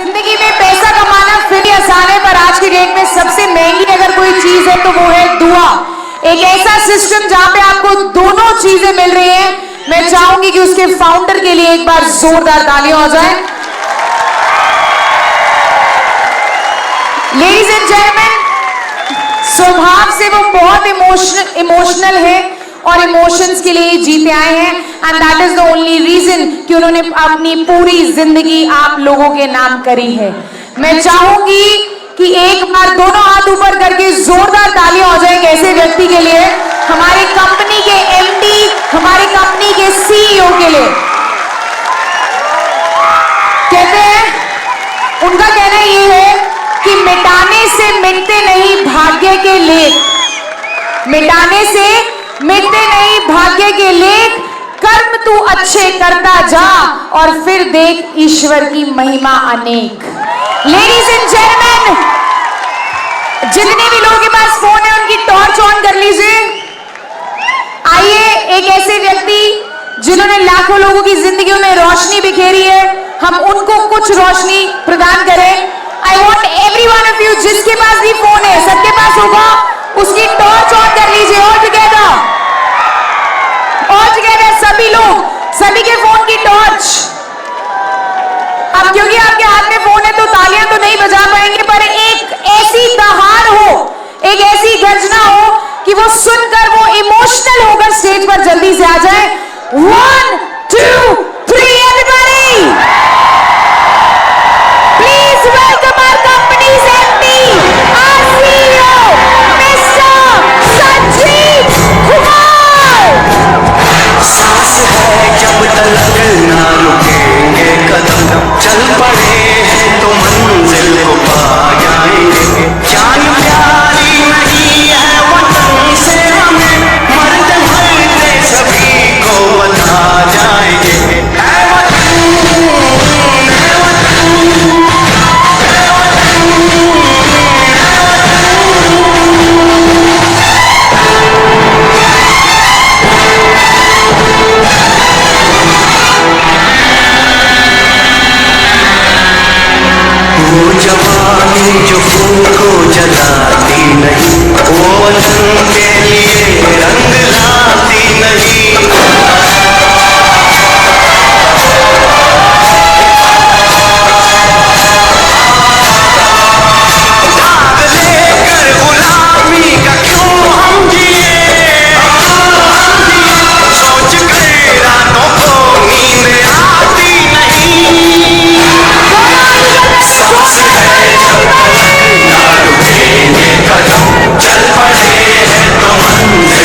जिंदगी में पैसा कमाना फिर भी आसान है, पर आज की डेट में सबसे महंगी अगर कोई चीज है तो वो है दुआ। एक ऐसा सिस्टम जहां पे आपको दोनों चीजें मिल रही हैं। मैं चाहूंगी कि उसके फाउंडर के लिए एक बार जोरदार तालियां हो जाए। लेडीज एंड जेंटलमैन, स्वभाव से वो बहुत इमोशनल है और इमोशंस के लिए जीते आए हैं, and that is the only reason कि उन्होंने अपनी पूरी जिंदगी आप लोगों के नाम करी है। मैं चाहूंगी कि एक बार दोनों हाथ ऊपर करके जोरदार तालियां हो जाए ऐसे व्यक्ति के लिए, हमारे कंपनी के एमडी, हमारी कंपनी के सीईओ के लिए। कहते हैं, उनका कहना ये है कि मिटाने से मिटते नहीं भाग्य के लेख, मिटाने से मिटते नहीं भाग्य के लेख, कर्म तू अच्छे करता जा और फिर देख ईश्वर की महिमा अनेक। लेडीज एंड जेंटलमैन, जितने भी लोगों के पास फोन है उनकी टॉर्च ऑन कर लीजिए। आइए, एक ऐसे व्यक्ति जिन्होंने लाखों लोगों की जिंदगियों में रोशनी बिखेरी है, हम उनको कुछ रोशनी प्रदान करें। I want every one of you, जिसके पास भी फोन है, सबके पास होगा, उसकी टॉर्च ऑन कर लीजिए। ऑल टुगेदर सभी लोग, सभी के फोन की टॉर्च। अब क्योंकि आपके हाथ में फोन है तो तालियां तो नहीं बजा पाएंगे, पर एक ऐसी दहाड़ हो, एक ऐसी गर्जना हो कि वो सुनकर वो इमोशनल होकर स्टेज पर जल्दी से आ जाए। 1 2 3 everybody, please welcome our company's MD, our CEO mister Sanjeev Kumar. सांस है जब तलक ना रुकेंगे कदम, चल पड़े हैं तो मंजिल को पा जाएंगे। जान प्यारी नहीं है वतन से हमें, मरते मरते सभी को बता जाएंगे। ऐ वतन, ऐ वतन, ऐ वो जवानी जो खून को जलाती नहीं, वो वतन के लिए रंग लाती नहीं। दाग लेकर गुलामी का क्यों हम जिए, सोच कर रातों को नींद आती नहीं। सांस है जब तलक ना रुकेंगे कदम, चल पड़े हैं तो मंजिल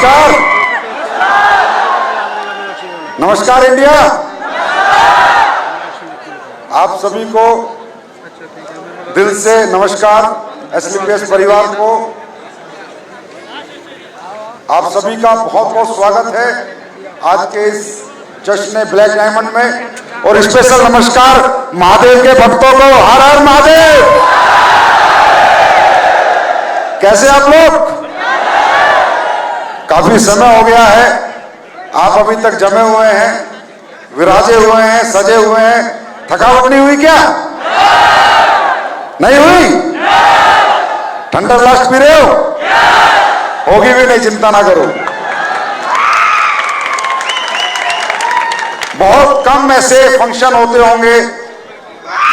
नमस्कार, नमस्कार इंडिया। आप सभी को दिल से नमस्कार। एसलीपीएस परिवार को आप सभी का बहुत बहुत स्वागत है आज के इस जश्न ब्लैक डायमंड में। और स्पेशल नमस्कार महादेव के भक्तों को, हर हर महादेव। कैसे आप लोग? काफी समय हो गया है, आप अभी तक जमे हुए हैं, विराजे हुए हैं, सजे हुए हैं। थकावट नहीं हुई क्या? नहीं हुई? ठंडा ब्लास्ट पी रहे हो? होगी भी नहीं, चिंता ना करो। बहुत कम ऐसे फंक्शन होते होंगे,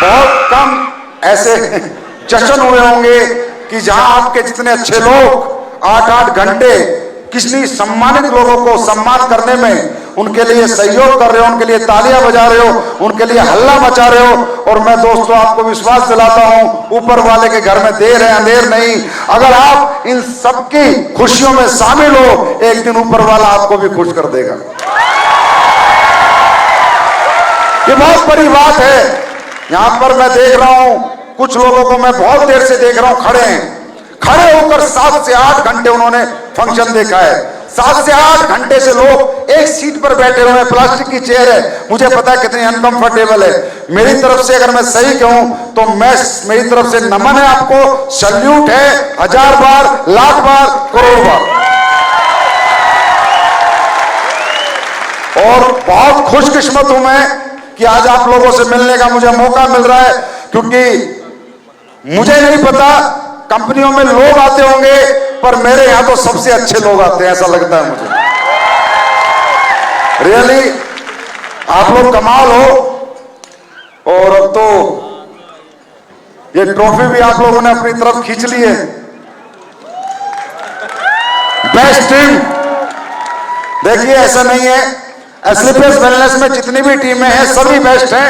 बहुत कम ऐसे जश्न हुए होंगे कि जहां आपके जितने अच्छे लोग 8-8 घंटे किसी सम्मानित लोगों को सम्मान करने में उनके लिए सहयोग कर रहे हो, उनके लिए तालियां बजा रहे हो, उनके लिए हल्ला मचा रहे हो। और मैं दोस्तों आपको विश्वास दिलाता हूं, ऊपर वाले के घर में देर है अंधेर नहीं। अगर आप इन सबकी खुशियों में शामिल हो, एक दिन ऊपर वाला आपको भी खुश कर देगा। ये बहुत बड़ी बात है। यहां पर मैं देख रहा हूं कुछ लोगों को, मैं बहुत देर से देख रहा हूं, खड़े हैं। खड़े होकर 7 से 8 घंटे उन्होंने फंक्शन देखा है। 7 से 8 घंटे से लोग एक सीट पर बैठे हुए हैं, प्लास्टिक की चेयर है। मुझे पता है कितनी अनकंफर्टेबल है। मेरी तरफ से अगर मैं सही कहूं तो मेरी तरफ से नमन है आपको, सल्यूट है, 1000 बार, लाख बार, करोड़ बार। और बहुत खुशकिस्मत हूं मैं कि आज आप लोगों से मिलने का मुझे मौका मिल रहा है, क्योंकि मुझे नहीं पता कंपनियों में लोग आते होंगे, पर मेरे यहां तो सबसे अच्छे लोग आते हैं, ऐसा लगता है मुझे। रियली आप लोग कमाल हो। और अब तो ये ट्रॉफी भी आप लोगों ने अपनी तरफ खींच ली है। बेस्ट टीम, देखिए ऐसा नहीं है, एसलीपीएस वेलनेस में जितनी भी टीमें हैं सभी बेस्ट हैं।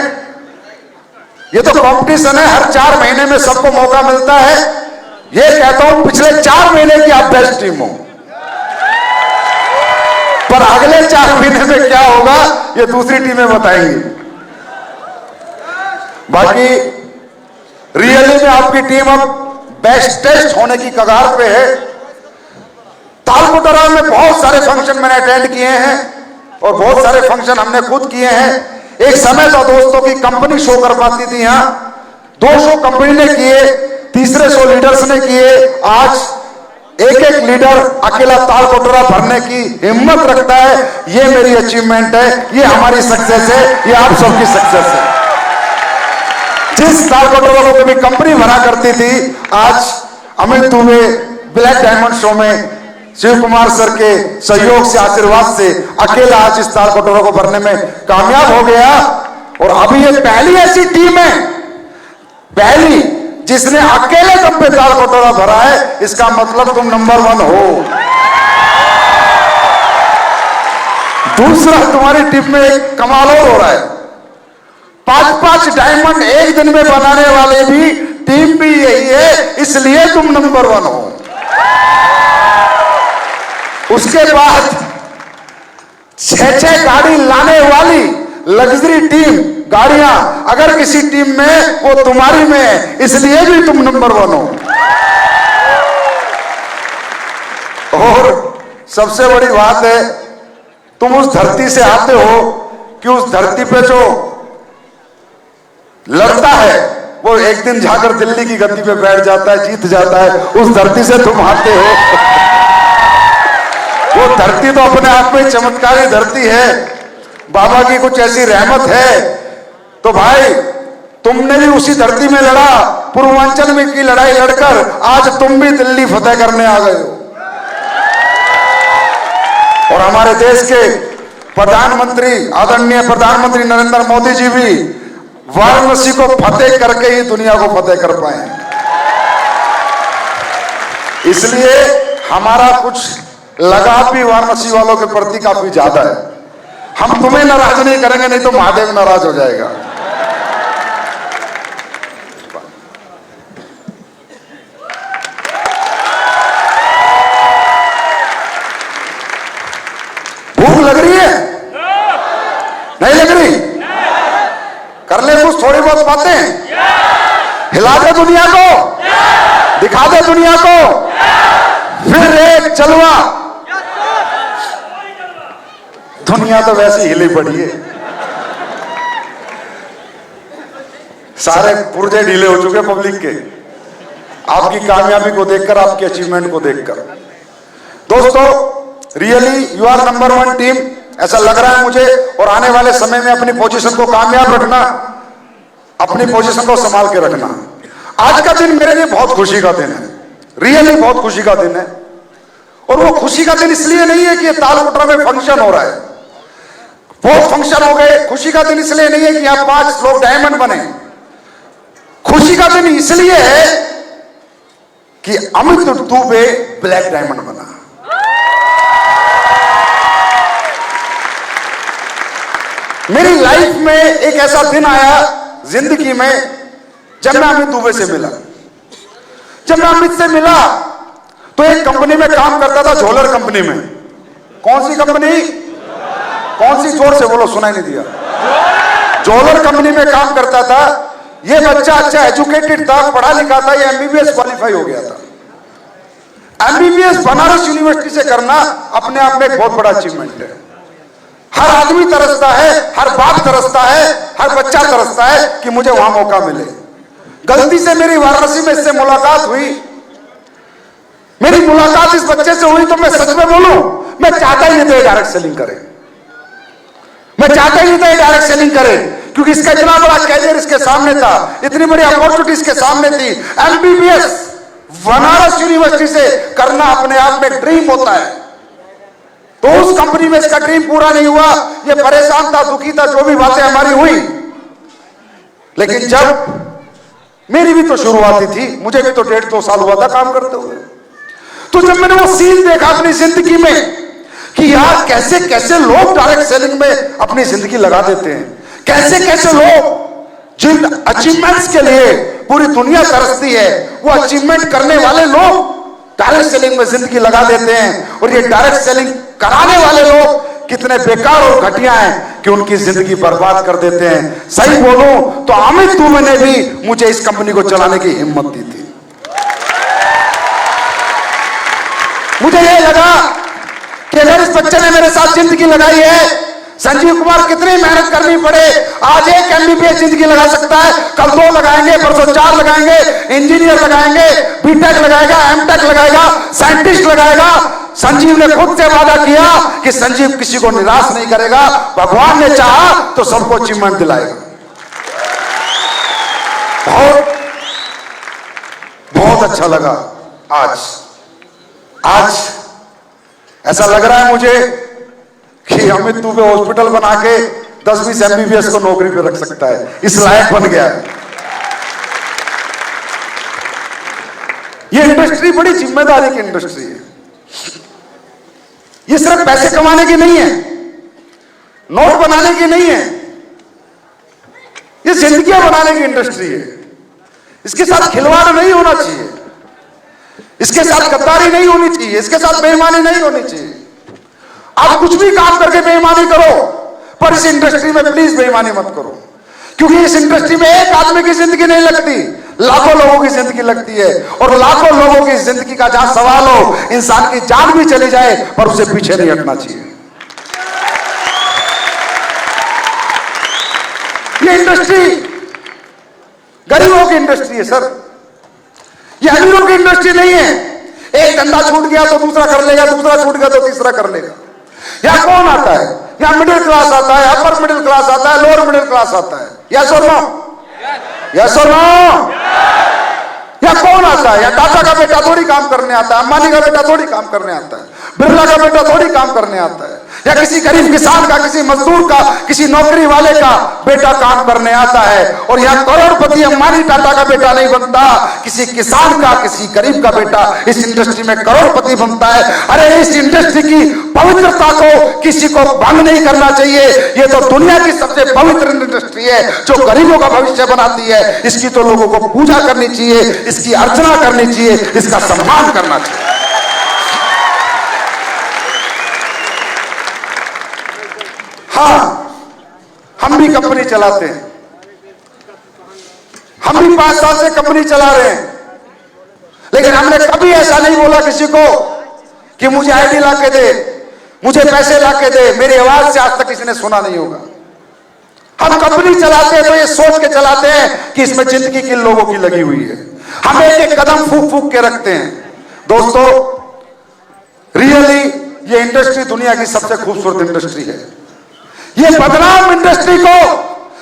ये तो कंपटीशन है, हर 4 महीने में सबको मौका मिलता है। ये कहता हूं पिछले 4 महीने की आप बेस्ट टीम हो, पर अगले 4 महीने में क्या होगा ये दूसरी टीमें बताएंगी। बाकी रियली में आपकी टीम अब बेस्टेस्ट होने की कगार पे है। तालकोटरा में बहुत सारे फंक्शन मैंने अटेंड किए हैं और बहुत सारे फंक्शन हमने खुद किए हैं। एक समय था दोस्तों की कंपनी शो कर पाती थी, यहां 2 शो कंपनी ने किए, तीसरे शो लीडर्स ने किए। आज एक लीडर अकेला तालकोटरा भरने की हिम्मत रखता है। ये मेरी अचीवमेंट है, ये हमारी सक्सेस है, ये आप सबकी सक्सेस है। जिस तालकोटरा को कभी कंपनी भरा करती थी, आज Amit Dubey black diamond show में शिव कुमार सर के सहयोग से, आशीर्वाद से अकेला आज इस तालकोटरा को भरने में कामयाब हो गया। और अभी ये पहली ऐसी टीम है, पहली जिसने अकेले दम पे तालकोटरा भरा है। इसका मतलब तुम नंबर 1 हो। दूसरा, तुम्हारी टीम में एक कमाल और हो रहा है, 5-5 डायमंड एक दिन में बनाने वाले भी टीम भी यही है, इसलिए तुम नंबर 1 हो। उसके बाद 6-6 गाड़ी लाने वाली लग्जरी टीम, गाड़ियां अगर किसी टीम में वो तुम्हारी में है, इसलिए भी तुम नंबर 1 हो। और सबसे बड़ी बात है, तुम उस धरती से आते हो कि उस धरती पे जो लड़ता है वो एक दिन जाकर दिल्ली की गद्दी पे बैठ जाता है, जीत जाता है। उस धरती से तुम आते हो। वो धरती तो अपने आप में चमत्कारी धरती है, बाबा की कुछ ऐसी रहमत है। तो भाई तुमने भी उसी धरती में लड़ा, पूर्वांचल में की लड़ाई लड़कर आज तुम भी दिल्ली फतेह करने आ गए हो। और हमारे देश के प्रधानमंत्री, आदरणीय प्रधानमंत्री नरेंद्र मोदी जी भी वाराणसी को फतेह करके ही दुनिया को फतेह कर पाए। इसलिए हमारा कुछ लगाव भी वाराणसी वालों के प्रति काफी ज्यादा है। हम तुम्हें नाराज नहीं करेंगे, नहीं तो महादेव नाराज हो जाएगा। बहुत बातें? हिला दे दुनिया को, दिखा दे दुनिया को, फिर एक जलवा। दुनिया तो वैसे हिली पड़ी है, सारे पुर्जे ढीले हो चुके पब्लिक के, आपकी कामयाबी को देखकर, आपकी अचीवमेंट को देखकर। दोस्तों, really you are number 1 team, ऐसा लग रहा है मुझे। और आने वाले समय में अपनी पोजीशन को कामयाब रखना, अपनी पोजीशन को संभाल के रखना। आज का दिन मेरे लिए बहुत खुशी का दिन है, रियली बहुत खुशी का दिन है। और वो खुशी का दिन इसलिए नहीं है कि तालकोटरा में फंक्शन हो रहा है, बहुत फंक्शन हो गए। खुशी का दिन इसलिए नहीं है कि यहां 5 लोग डायमंड बने। खुशी का दिन इसलिए है कि अमित दुबे ब्लैक डायमंड बना। मेरी लाइफ में एक ऐसा दिन आया जिंदगी में जब मैं अमित दुबे से मिला। जब मैं अमित से मिला तो एक कंपनी में काम करता था, झोलर कंपनी में। कौन सी कंपनी? कौन सी? जोर से बोलो, सुनाई नहीं दिया। झोलर कंपनी में काम करता था। ये बच्चा अच्छा एजुकेटेड था, पढ़ा लिखा था, ये एमबीबीएस क्वालिफाई हो गया था। एमबीबीएस बनारस यूनिवर्सिटी से करना अपने आप में एक बहुत बड़ा अचीवमेंट है। हर आदमी तरसता है, हर बाप तरसता है, हर बच्चा तरसता है कि मुझे वहां मौका मिले। गलती से मेरी वाराणसी में इससे मुलाकात हुई। मेरी मुलाकात इस बच्चे से हुई तो मैं सच में बोलूं, मैं चाहता ही नहीं था डायरेक्ट सेलिंग करे। मैं चाहता ही नहीं था डायरेक्ट सेलिंग करे, क्योंकि इसका इतना बड़ा कैरियर इसके सामने था, इतनी बड़ी अपॉर्चुनिटी इसके सामने थी। एमबीबीएस बनारस यूनिवर्सिटी से करना अपने आप में ड्रीम होता है। तो उस कंपनी में इसका ड्रीम पूरा नहीं हुआ। ये परेशान था, दुखी था, जो भी बातें हमारी हुई। लेकिन जब मेरी भी तो शुरुआती थी, मुझे भी तो 1.5-2 साल हुआ था काम करते हुए। तो जब मैंने वो सीन देखा अपनी जिंदगी में कि यार कैसे कैसे लोग डायरेक्ट सेलिंग में अपनी जिंदगी लगा देते हैं, कैसे कैसे लोग जिन अचीवमेंट्स के लिए पूरी दुनिया तरसती है, वो अचीवमेंट करने वाले लोग डायरेक्ट सेलिंग में जिंदगी लगा देते हैं। और ये डायरेक्ट सेलिंग कराने वाले लोग कितने बेकार और घटिया हैं कि उनकी जिंदगी बर्बाद कर देते हैं। सही बोलूं तो अमित दुबे ने भी मुझे इस कंपनी को चलाने की हिम्मत दी थी। मुझे ये लगा कि अगर इस बच्चे ने मेरे साथ जिंदगी लगाई है, संजीव कुमार कितनी मेहनत करनी पड़े, आज एक एमबीबीएस जिंदगी लगा सकता है, कल 2 लगाएंगे, परसों 4 लगाएंगे, इंजीनियर लगाएंगे, बीटेक लगाएगा, एमटेक लगाएगा, साइंटिस्ट लगाएगा। संजीव ने खुद से वादा किया कि संजीव किसी को निराश नहीं करेगा। भगवान ने चाहा तो सबको अचीवमेंट दिलाएगा। बहुत बहुत अच्छा लगा। आज ऐसा लग रहा है मुझे कि अमित दुबे हॉस्पिटल बना के 10-20 एमबीबीएस को नौकरी पे रख सकता है, इस लायक बन गया है। ये इंडस्ट्री बड़ी जिम्मेदारी की इंडस्ट्री है। ये सिर्फ पैसे कमाने की नहीं है, नोट बनाने की नहीं है, ये जिंदगियां बनाने की इंडस्ट्री है। इसके साथ खिलवाड़ नहीं होना चाहिए, इसके साथ गद्दारी नहीं होनी चाहिए, इसके साथ बेईमानी नहीं होनी चाहिए। आप कुछ भी काम करके बेईमानी करो, पर इस इंडस्ट्री में प्लीज बेईमानी मत करो, क्योंकि इस इंडस्ट्री में एक आदमी की जिंदगी नहीं लगती, लाखों लोगों की जिंदगी लगती है। और लाखों लोगों की जिंदगी का जहां सवाल हो, इंसान की जान भी चली जाए पर उसे पीछे नहीं हटना चाहिए। ये इंडस्ट्री गरीबों की इंडस्ट्री है सर, ये अमीरों की इंडस्ट्री नहीं है। एक धंधा छूट गया तो दूसरा कर लेगा, दूसरा छूट गया तो तीसरा कर लेगा। यहां कौन आता है? यहां मिडिल क्लास आता है, अपर मिडिल क्लास आता है, लोअर मिडिल क्लास आता है। यस और नो? यस और नो? यहां कौन आता है? यहां टाटा का बेटा थोड़ी काम करने आता है, अंबानी का बेटा थोड़ी काम करने आता है, बिरला का बेटा थोड़ी काम करने आता है, या किसी गरीब किसान का, किसी मजदूर का, किसी नौकरी वाले का बेटा काम करने आता है। और यहाँ करोड़पति अंबानी टाटा का बेटा नहीं बनता, किसी किसान का, किसी गरीब का बेटा इस इंडस्ट्री में करोड़पति बनता है। अरे इस इंडस्ट्री की पवित्रता को किसी को भंग नहीं करना चाहिए। ये तो दुनिया की सबसे पवित्र इंडस्ट्री है जो गरीबों का भविष्य बनाती है। इसकी तो लोगों को पूजा करनी चाहिए, इसकी अर्चना करनी चाहिए, इसका सम्मान करना चाहिए। हाँ, हम भी कंपनी चलाते हैं, हम भी 5 साल से कंपनी चला रहे हैं, लेकिन हमने कभी ऐसा नहीं बोला किसी को कि मुझे आईडी ला के दे, मुझे पैसे ला के दे। मेरी आवाज से आज तक किसी ने सुना नहीं होगा। हम कंपनी चलाते हैं तो ये सोच के चलाते हैं कि इसमें जिंदगी किन लोगों की लगी हुई है। हम एक एक कदम फूक फूक के रखते हैं। दोस्तों, रियली ये इंडस्ट्री दुनिया की सबसे खूबसूरत इंडस्ट्री है। ये बदनाम इंडस्ट्री को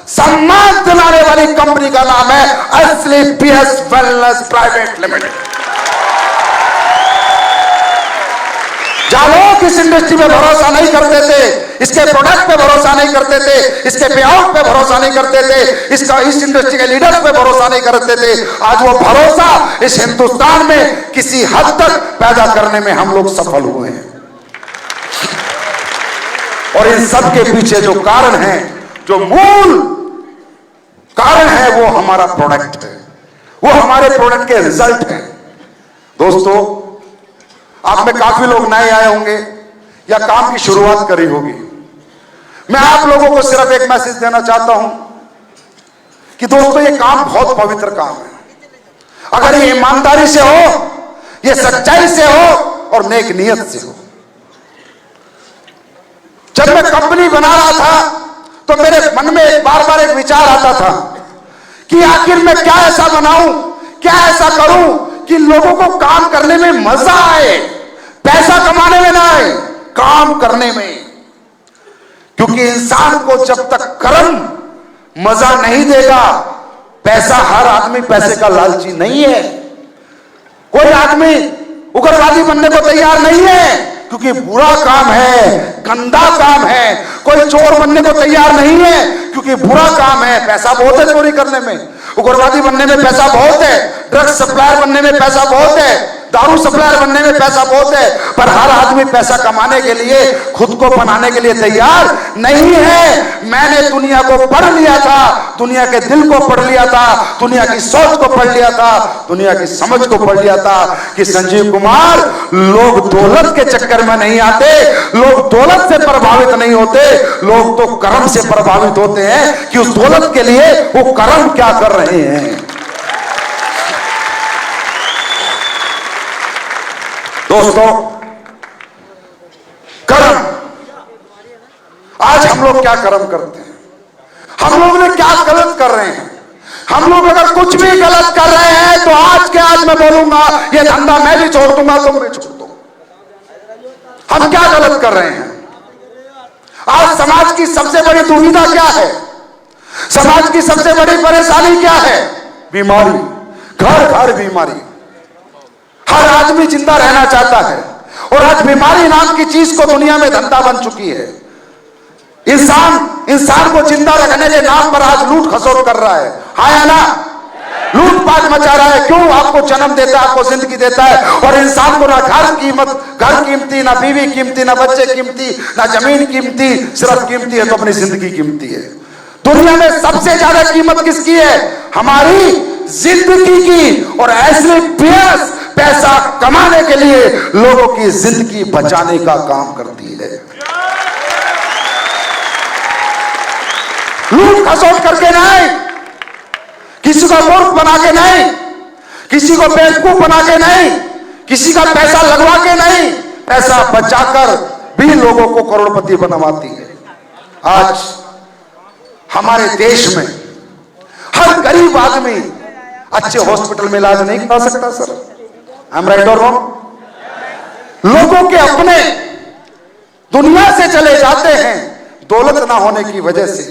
सम्मान दिलाने वाली कंपनी का नाम है एसलीपीएस वेलनेस प्राइवेट लिमिटेड। जहां लोग इस इंडस्ट्री पे भरोसा नहीं करते थे, इसके प्रोडक्ट पे भरोसा नहीं करते थे, इसके पे आउट पे भरोसा नहीं करते थे, इस इंडस्ट्री के लीडर्स पे भरोसा नहीं करते थे, आज वो भरोसा इस हिंदुस्तान में किसी हद तक पैदा करने में हम लोग सफल हुए हैं। और इन सब के पीछे जो कारण है, जो मूल कारण है, वो हमारा प्रोडक्ट है, वो हमारे प्रोडक्ट के रिजल्ट है। दोस्तों, आप में काफी लोग नए आए होंगे या काम की शुरुआत करी होगी। मैं आप लोगों को सिर्फ एक मैसेज देना चाहता हूं कि दोस्तों, ये काम बहुत पवित्र काम है। अगर ये ईमानदारी से हो, ये सच्चाई से हो और नेक नियत से हो। जब मैं कंपनी बना रहा था तो मेरे मन में बार बार एक विचार आता था कि आखिर मैं क्या ऐसा बनाऊं, क्या ऐसा करूं कि लोगों को काम करने में मजा आए, पैसा कमाने में ना आए, काम करने में। क्योंकि इंसान को जब तक कर्म मजा नहीं देगा, पैसा, हर आदमी पैसे का लालची नहीं है। कोई आदमी उग्रवादी बनने को तैयार नहीं है, क्योंकि बुरा काम है, गंदा काम है। कोई चोर बनने को तैयार नहीं है, क्योंकि बुरा काम है, पैसा बहुत है चोरी करने में। उग्रवादी बनने में पैसा बहुत है, ड्रग्स सप्लायर बनने में पैसा बहुत है, दारू सप्लायर बनने में पैसा बहुत है। पर हर आदमी पैसा कमाने के लिए, खुद को बनाने के लिए तैयार नहीं है। मैंने दुनिया को पढ़ लिया था, दुनिया के दिल को पढ़ लिया था, दुनिया की सोच को पढ़ लिया था, दुनिया की समझ को पढ़ लिया था कि संजीव कुमार, लोग दौलत के चक्कर में नहीं आते, लोग दौलत से प्रभावित नहीं होते, लोग तो कर्म से प्रभावित होते हैं कि उस दौलत के लिए वो कर्म क्या कर रहे हैं। दोस्तों, कर्म, आज हम लोग क्या कर्म करते हैं, हम लोग ने क्या गलत कर रहे हैं। हम लोग अगर कुछ भी गलत कर रहे हैं तो आज के आज मैं बोलूंगा, ये धंधा मैं भी छोड़ दूंगा, तुम भी छोड़ दो। हम क्या गलत कर रहे हैं? आज समाज की सबसे बड़ी दुविधा क्या है? समाज की सबसे बड़ी परेशानी क्या है? बीमारी, घर घर बीमारी। हर आदमी जिंदा रहना चाहता है और आज बीमारी नाम की चीज को दुनिया में धंधा बन चुकी है। इंसान को जिंदा रखने के नाम पर आज लूट खसोट कर रहा है, हाँ या ना? लूटपाट मचा रहा है। क्यों? आपको जन्म देता है, आपको जिंदगी देता है, और इंसान को ना घर कीमती, ना बीवी कीमती, ना बच्चे कीमती, ना जमीन कीमती, सिर्फ कीमती है तो अपनी जिंदगी कीमती है। दुनिया में सबसे ज्यादा कीमत किसकी है? हमारी जिंदगी की। और ऐसे पैसा कमाने के लिए लोगों की जिंदगी बचाने का काम करती है। लूट खसोट करके नहीं, किसी को मूर्ख बना के नहीं, किसी को बेवकूफ बना के नहीं, किसी का पैसा लगवा के नहीं, पैसा बचाकर भी लोगों को करोड़पति बनवाती है। आज हमारे देश में हर गरीब आदमी अच्छे हॉस्पिटल में इलाज नहीं करा सकता। सर, आई एम राइट और रॉन्ग? लोगों के अपने दुनिया से चले जाते हैं दौलत ना होने की वजह से,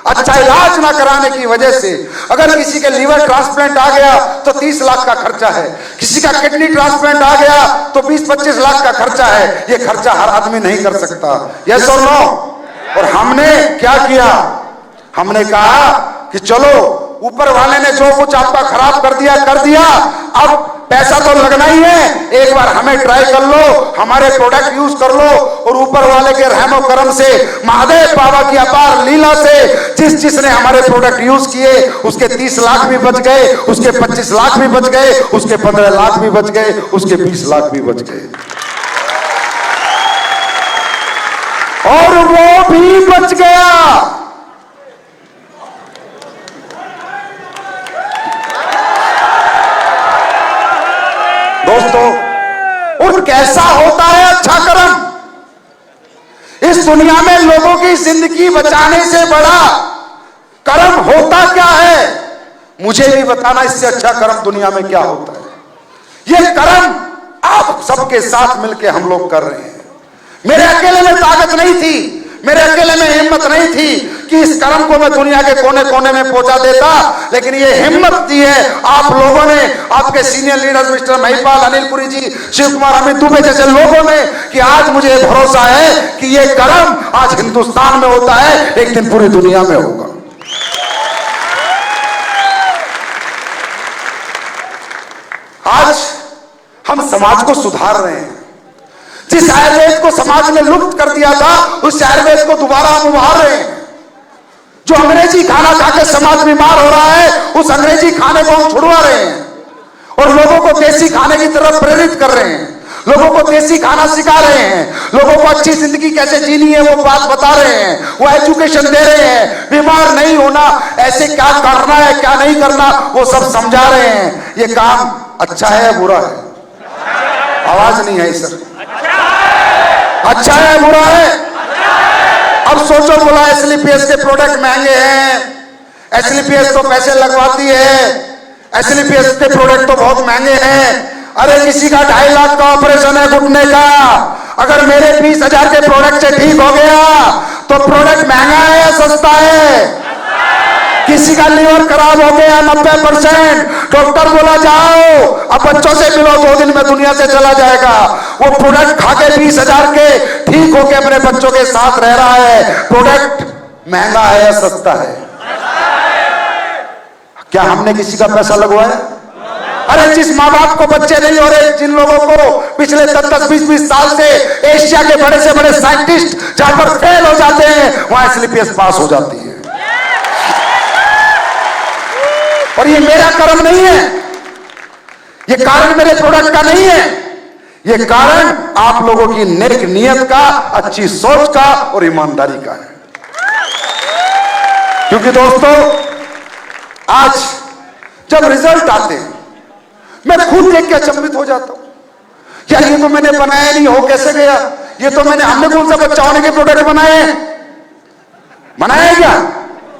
अच्छा इलाज ना कराने की वजह से। अगर किसी के लीवर ट्रांसप्लांट आ गया तो 30 लाख का खर्चा है, किसी का किडनी ट्रांसप्लांट आ गया तो 20-25 लाख का खर्चा है। ये खर्चा हर आदमी नहीं कर सकता, यस और नो? और हमने क्या किया? हमने कहा कि चलो, ऊपर वाले ने जो कुछ आपका खराब कर दिया, अब पैसा तो लगना ही है, एक बार हमें ट्राई कर लो, हमारे प्रोडक्ट यूज कर लो। और ऊपर वाले के रहमो करम से, महादेव बाबा की अपार लीला से, जिसने हमारे प्रोडक्ट यूज किए उसके 30 लाख भी बच गए, उसके 25 लाख भी बच गए, उसके 15 लाख भी बच गए, उसके 20 लाख भी बच गए, और वो भी बच गया। कैसा होता है अच्छा कर्म? इस दुनिया में लोगों की जिंदगी बचाने से बड़ा कर्म होता क्या है? मुझे भी बताना, इससे अच्छा कर्म दुनिया में क्या होता है। यह कर्म आप सबके साथ मिलकर हम लोग कर रहे हैं। मेरे अकेले में ताकत नहीं थी, मेरे अकेले में हिम्मत नहीं थी कि इस कर्म को मैं दुनिया के कोने कोने में पहुंचा देता, लेकिन ये हिम्मत दी है आप लोगों ने, आपके senior leaders mister Mahipal, Anil Puri ji, Shiv Kumar, Amit Dubey जैसे लोगों ने, कि आज मुझे भरोसा है कि ये कर्म आज हिंदुस्तान में होता है, एक दिन पूरी दुनिया में होगा। आज हम समाज को सुधार रहे हैं। जिस आयुर्वेद को समाज ने लुप्त कर दिया था, उस आयुर्वेद को दोबारा हम उभार रहे हैं। जो अंग्रेजी खाना खाकर समाज बीमार हो रहा है, उस अंग्रेजी खाने को हम छुड़वा रहे हैं और लोगों को देसी खाने की तरफ प्रेरित कर रहे हैं। लोगों को देसी खाना सिखा रहे हैं, लोगों को अच्छी जिंदगी कैसे जीनी है वो बात बता रहे हैं, वो एजुकेशन दे रहे हैं। बीमार नहीं होना, ऐसे क्या करना है क्या नहीं करना, वो सब समझा रहे हैं। ये काम अच्छा है या बुरा है? आवाज नहीं है सर। अच्छा है बुरा है? अब सोचो, बोला एसलीपीएस के प्रोडक्ट महंगे हैं, एसलीपीएस तो पैसे लगवाती है, एसलीपीएस के प्रोडक्ट तो बहुत महंगे हैं। अरे किसी का 2.5 लाख का ऑपरेशन है घुटने का, अगर मेरे 20,000 के प्रोडक्ट से ठीक हो गया तो प्रोडक्ट महंगा है या सस्ता है? किसी का लीवर खराब हो गया 90%, डॉक्टर बोला जाओ अब बच्चों से मिलो, 2 दिन में दुनिया से चला जाएगा। वो प्रोडक्ट खाके 20,000 के ठीक होके अपने बच्चों के साथ रह रहा है। प्रोडक्ट महंगा है या सस्ता है? क्या हमने किसी का पैसा लगवाया? अरे जिस माँ बाप को बच्चे नहीं हो रहे, जिन लोगों को पिछले 10-10, 20-20 साल से एशिया के बड़े से बड़े साइंटिस्ट जहां पर फेल हो जाते हैं, वहां एसलीपीएस पास हो जाती है। और ये मेरा कर्म नहीं है, ये कारण मेरे प्रोडक्ट का नहीं है, ये कारण आप लोगों की नेक नियत का, अच्छी सोच का और ईमानदारी का है। क्योंकि दोस्तों, आज जब रिजल्ट आते हैं, मैं खुद देख के अचंभित हो जाता हूं। यार ये तो मैंने बनाया नहीं, हो कैसे गया? ये तो हमने कौन सा बच्चा होने के प्रोडक्ट बनाए हैं? बनाया क्या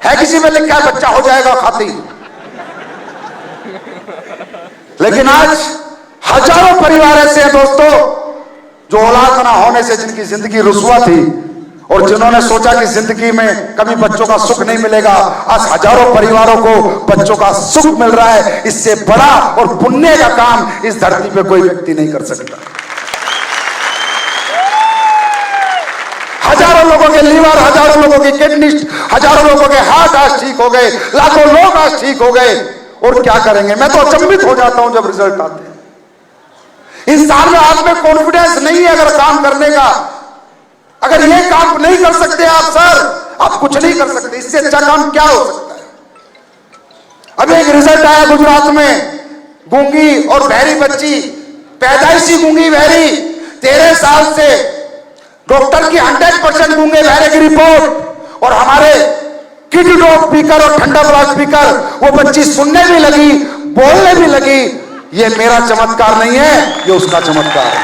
है? किसी में लिखा है बच्चा हो जाएगा खाती। लेकिन आज हजारों परिवार ऐसे हैं दोस्तों, जो औलाद ना होने से जिनकी जिंदगी रुस्वा थी और जिन्होंने सोचा कि जिंदगी में कभी बच्चों का सुख नहीं मिलेगा, आज हजारों परिवारों को बच्चों का सुख मिल रहा है। इससे बड़ा और पुण्य का काम इस धरती पे कोई व्यक्ति नहीं कर सकता। हजारों लोगों के लीवर, हजारों लोगों की किडनी, हजारों लोगों के हार्ट आज ठीक हो गए, लाखों लोग आज ठीक हो गए। और क्या करेंगे? मैं तो अचंभित हो जाता हूं जब रिजल्ट आते हैं। इंसान में आप में कॉन्फिडेंस नहीं है अगर काम करने का। अगर ये काम नहीं कर सकते आप सर, आप कुछ नहीं कर सकते। इससे अच्छा काम क्या हो सकता है? अभी एक रिजल्ट आया गुजरात में, गूंगी और बहरी बच्ची, पैदाइशी गूंगी बहरी, 13 साल से, डॉक्टर की 100% गूंगे बहरे की रिपोर्ट, और हमारे किड डॉग स्पीकर और ठंडा ब्लास्ट स्पीकर, वो बच्ची सुनने भी लगी, बोलने भी लगी। ये मेरा चमत्कार नहीं है, ये उसका चमत्कार है।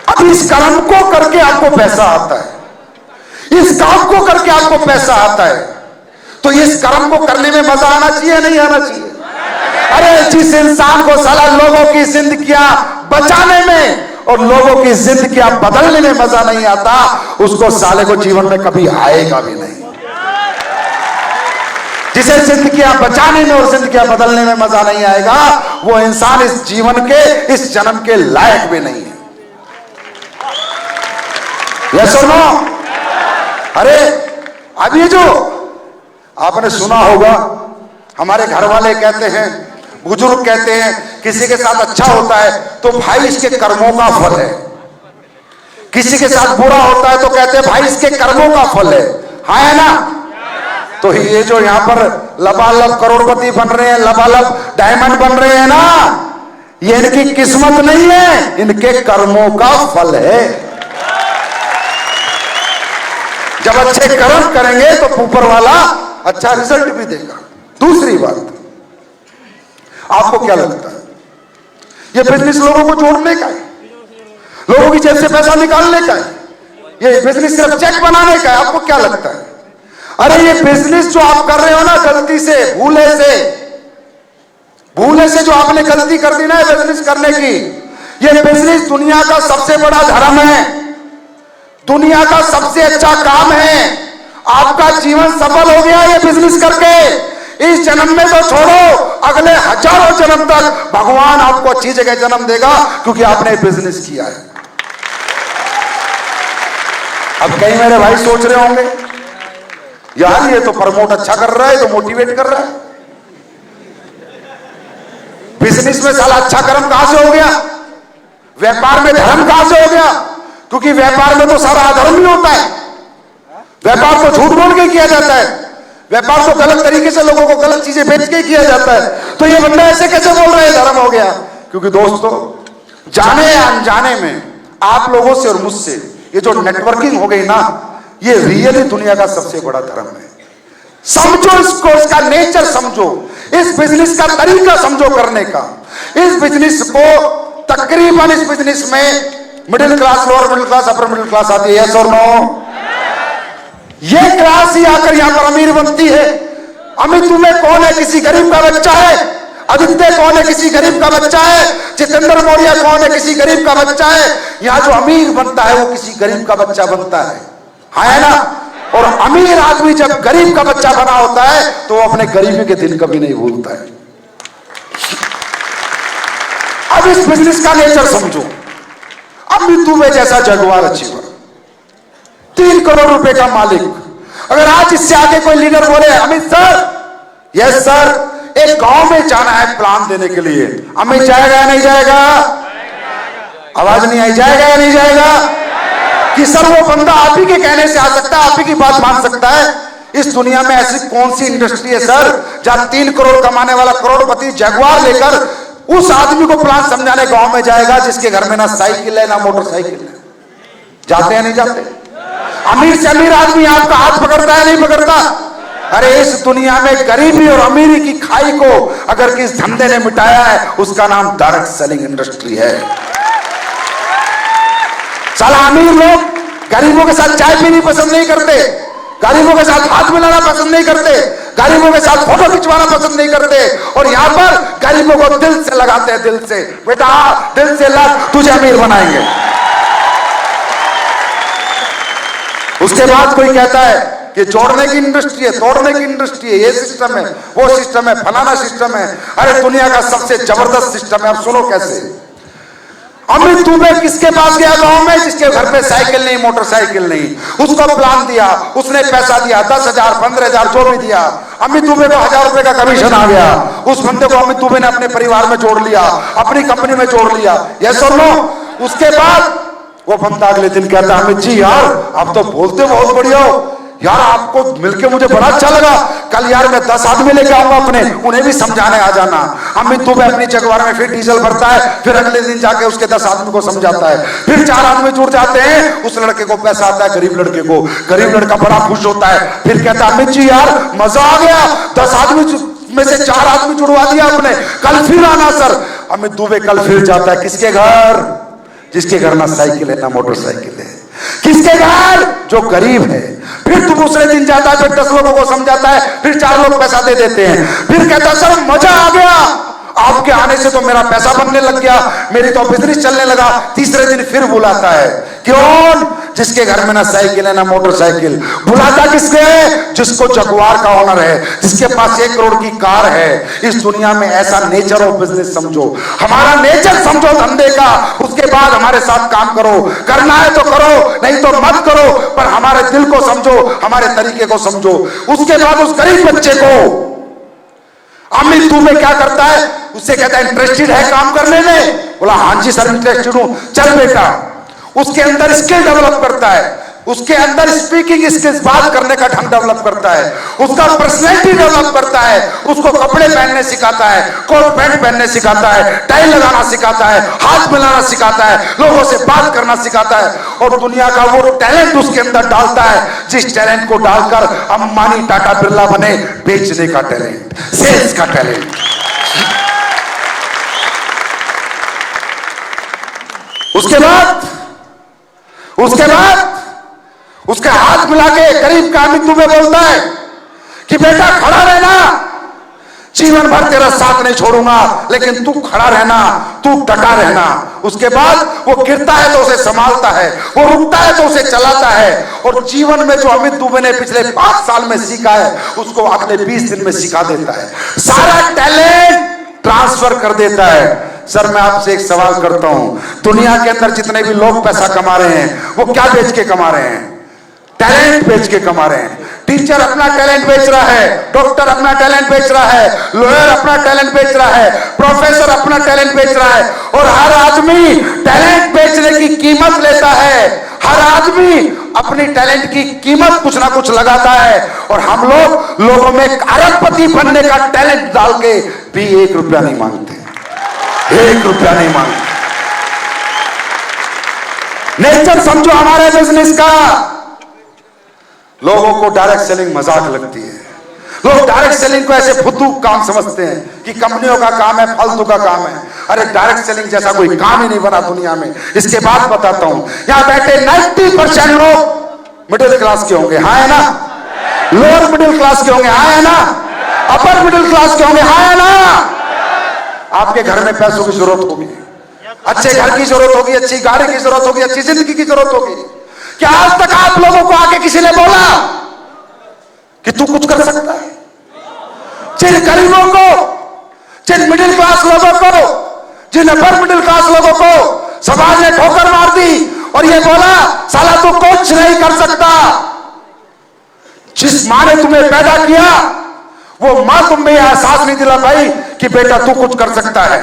अब इस काम को करके आपको पैसा आता है, इस काम को करके आपको पैसा आता है, तो इस कर्म को करने में मजा आना चाहिए नहीं आना चाहिए? अरे जिस इंसान को साला लोगों की जिंदगियां बचाने में और लोगों की जिंदगियां बदलने में मजा नहीं आता, उसको साले को जीवन में कभी आएगा भी नहीं। जिसे जिंदगियां बचाने में और जिंदगियां बदलने में मजा नहीं आएगा, वो इंसान इस जीवन के, इस जन्म के लायक भी नहीं है। ये सुनो, अरे अब ये जो आपने सुना होगा, हमारे घर वाले कहते हैं, बुजुर्ग कहते हैं, किसी के साथ अच्छा होता है तो भाई इसके कर्मों का फल है, किसी के साथ बुरा होता है तो कहते हैं भाई इसके कर्मों का फल है। हाँ है ना? तो ये जो यहाँ पर लबालब करोड़पति बन रहे हैं, लबालब डायमंड बन रहे हैं ना, ये इनकी किस्मत नहीं है, इनके कर्मों का फल है। जब अच्छे कर्म करेंगे तो ऊपर वाला अच्छा रिजल्ट भी देगा। दूसरी बात, आपको क्या लगता है? ये बिजनेस लोगों को जोड़ने का है, लोगों की जेब से पैसा निकालने का है, ये बिजनेस सिर्फ चेक बनाने का है? आपको क्या लगता है? अरे ये बिजनेस जो आप कर रहे हो ना, गलती से, भूले से जो आपने गलती कर दी ना बिजनेस करने की, ये बिजनेस दुनिया का सबसे बड़ा धर्म है, दुनिया का सबसे अच्छा काम है। आपका जीवन सफल हो गया ये बिजनेस करके। इस जन्म में तो छोड़ो, अगले हजारों जन्म तक भगवान आपको अच्छी जगह जन्म देगा, क्योंकि आपने बिजनेस किया है। अब कई मेरे भाई सोच रहे होंगे, यार ये तो प्रमोट अच्छा कर रहा है, तो मोटिवेट कर रहा है, बिजनेस में साला अच्छा कर्म कहां से हो गया, व्यापार में धर्म कहां से हो गया? क्योंकि व्यापार में तो सारा अधर्म ही होता है, व्यापार तो झूठ बोल के किया जाता है, व्यापार तो गलत तरीके से लोगों को गलत चीजें बेच के किया जाता है। तो ये बंदा ऐसे कैसे बोल रहा है धर्म हो गया? क्योंकि दोस्तों, जाने या अनजाने में आप लोगों से और मुझसे ये जो नेटवर्किंग हो गई ना, ये रियली दुनिया का सबसे बड़ा धर्म है। समझो इसको, इसका नेचर समझो, इस बिजनेस का तरीका समझो करने का। इस बिजनेस को तकरीबन, इस बिजनेस में middle class, lower middle class, upper middle class आती है, यस और नो? ये क्लास ही आकर यहां पर अमीर बनती है। अमित में कौन है? किसी गरीब का बच्चा है। आदित्य कौन है? किसी गरीब का बच्चा है। जितेंद्र मौर्य कौन है? किसी गरीब का बच्चा है। यहां जो अमीर बनता है वो किसी गरीब का बच्चा बनता है ना? और अमीर आदमी जब गरीब का बच्चा बना होता है तो वो अपने गरीबी के दिन कभी नहीं भूलता है। अब इस बिजनेस का नेचर समझो। अमित दुबे जैसा जगुआर अचीवर, 3 करोड़ रुपए का मालिक, अगर आज इससे आगे कोई लीडर बोले, अमित सर, यस सर, एक गांव में जाना है प्लान देने के लिए, अमित जाएगा या नहीं जाएगा? आवाज नहीं आई, जाएगा या नहीं जाएगा? कि सर वो बंदा आप ही के कहने से आ सकता है, आप ही की बात मान सकता है? इस दुनिया में ऐसी कौन सी इंडस्ट्री है सर जहां 3 करोड़ कमाने वाला करोड़पति जगुआर लेकर उस आदमी को प्लान समझाने गांव में जाएगा जिसके घर में ना साइकिल है ना मोटरसाइकिल है? जाते हैं नहीं जाते? अमीर से अमीर आदमी आपका हाथ पकड़ता है नहीं पकड़ता? अरे इस दुनिया में गरीबी और अमीरी की खाई को अगर किस धंधे ने मिटाया है, उसका नाम डायरेक्ट सेलिंग इंडस्ट्री है। साला अमीर लोग गरीबों के साथ चाय पीनी पसंद नहीं करते, गरीबों के साथ हाथ मिलाना पसंद नहीं करते, गरीबों के साथ फोटो खिंचवाना पसंद नहीं करते, और यहां पर गरीबों को दिल से लगाते हैं, दिल से, बेटा दिल से लग, तुझे अमीर बनाएंगे। उसके बाद कोई कहता है कि जोड़ने की इंडस्ट्री है, तोड़ने की इंडस्ट्री है, ये सिस्टम है, वो सिस्टम है, फलाना सिस्टम है। अरे दुनिया का सबसे जबरदस्त सिस्टम है। अब सुनो कैसे। अमित दुबे किसके पास गया गांव में? जिसके घर पे साइकिल नहीं, मोटरसाइकिल नहीं। उसको प्लान दिया, उसने पैसा दिया, 10,000 15,000 जो भी दिया। अमित दुबे को 1000 रुपए का कमीशन आ गया। उस बंदे को अमित दुबे ने अपने परिवार में जोड़ लिया, अपनी कंपनी में जोड़ लिया, यस और नो? उसके बाद वो बंदा अगले दिन कहता है, अमित जी यार आप तो बोलते बहुत बढ़िया हो यार, आपको मिलके मुझे बड़ा अच्छा लगा। कल यार मैं 10 आदमी लेके आऊंगा अपने, उन्हें भी समझाने आ जाना। अमित दुबे अपनी जगवार में फिर डीजल भरता है, फिर अगले दिन जाके उसके 10 आदमी को समझाता है, फिर 4 आदमी जुड़ जाते हैं। उस लड़के को पैसा आता है, गरीब लड़के को, गरीब लड़का बड़ा खुश होता है, फिर कहता है, अमित जी यार मजा आ गया, 10 आदमी में से 4 आदमी जुड़वा दिया आपने, कल फिर आना सर। अमित दुबे कल फिर जाता है, किसके घर? जिसके घर ना साइकिल है ना मोटरसाइकिल है। किसके घर? जो गरीब है। फिर तू दूसरे दिन जाता है, फिर 10 लोगों को समझाता है, फिर 4 लोग पैसा दे देते हैं, फिर कहता है सर मजा आ गया, आपके आने से तो मेरा पैसा बनने लग गया, मेरी तो बिजनेस चलने लगा। तीसरे दिन फिर बुलाता है, क्यों? जिसके घर में ना साइकिल है ना मोटरसाइकिल। बुलाता किसके? जिसको जगुआर का ऑनर है, जिसके पास 1 करोड़ की कार है। इस दुनिया में ऐसा नेचर ऑफ बिजनेस समझो, हमारा नेचर समझो धंधे का। उसके बाद हमारे साथ काम करो, करना है तो करो, नहीं तो मत करो, पर हमारे दिल को समझो, हमारे तरीके को समझो। उसके बाद उस गरीब बच्चे को अमित दुबे क्या करता है? उससे कहता है इंटरेस्टेड है काम करने में? बोला हाँ जी सर इंटरेस्टेड हूं, चल बेटा। उसके अंदर स्किल डेवलप करता है, उसके अंदर स्पीकिंग स्किल्स, बात करने का ढंग डेवलप करता है, उसका पर्सनैलिटी डेवलप करता है, उसको कपड़े पहनने सिखाता है, कोट पैंट पहनने सिखाता है, टाई लगाना सिखाता है, हाथ मिलाना सिखाता है, लोगों से बात करना सिखाता है, और दुनिया का वो टैलेंट उसके अंदर डालता है, जिस टैलेंट को डालकर अंबानी टाटा बिरला बने, बेचने का टैलेंट, सेल्स का टैलेंट। उसके बाद उसके हाथ मिला के करीब का अमित दुबे बोलता है कि बेटा खड़ा रहना, जीवन भर तेरा साथ नहीं छोड़ूंगा, लेकिन तू खड़ा रहना, तू डटा रहना। उसके बाद वो गिरता है तो उसे संभालता है, वो रुकता है तो उसे चलाता है। और जीवन में जो अमित दुबे ने पिछले 5 साल में सीखा है उसको अगले 20 दिन में सिखा देता है, सारा टैलेंट ट्रांसफर कर देता है। सर मैं आपसे एक सवाल करता हूं, दुनिया के अंदर जितने भी लोग पैसा कमा रहे हैं वो क्या बेच के कमा रहे हैं? टैलेंट बेच के कमा रहे हैं। टीचर अपना टैलेंट बेच रहा है, डॉक्टर अपना टैलेंट बेच रहा है, लॉयर अपना टैलेंट बेच रहा है, प्रोफेसर अपना टैलेंट बेच रहा है, और हर आदमी टैलेंट बेचने की कीमत लेता है। हर आदमी अपनी टैलेंट की कीमत कुछ ना कुछ लगाता है, और हम लोगों में अरबपति बनने का टैलेंट डाल के भी 1 रुपया नहीं मांगते, 1 रुपया नहीं मांगते। नेचर समझो हमारे बिजनेस का। लोगों को डायरेक्ट सेलिंग मजाक लगती है, लोग डायरेक्ट सेलिंग को ऐसे फुद्दू काम समझते हैं कि कंपनियों का काम है, फालतू का काम है। अरे डायरेक्ट सेलिंग जैसा कोई काम ही नहीं बना दुनिया में। इसके बाद बताता हूं, यहां बैठे 90% लोग मिडिल क्लास के होंगे, हाँ है ना? लोअर मिडिल क्लास के होंगे, हाँ है ना? अपर मिडिल क्लास के होंगे, हाँ है ना? आपके घर में पैसों की जरूरत होगी, अच्छे घर की जरूरत होगी, अच्छी गाड़ी की जरूरत होगी, अच्छी जिंदगी की जरूरत होगी। क्या आज तक आप लोगों को आके किसी ने बोला कि तू कुछ कर सकता है? जिन गरीबों को, जिन मिडिल क्लास लोगों को, जिन अपर मिडिल क्लास लोगों को समाज ने ठोकर मार दी और ये बोला साला तू कुछ नहीं कर सकता। जिस मां ने तुम्हें पैदा किया वो मां तुम्हें एहसास नहीं दिला पाई कि बेटा तू कुछ कर सकता है।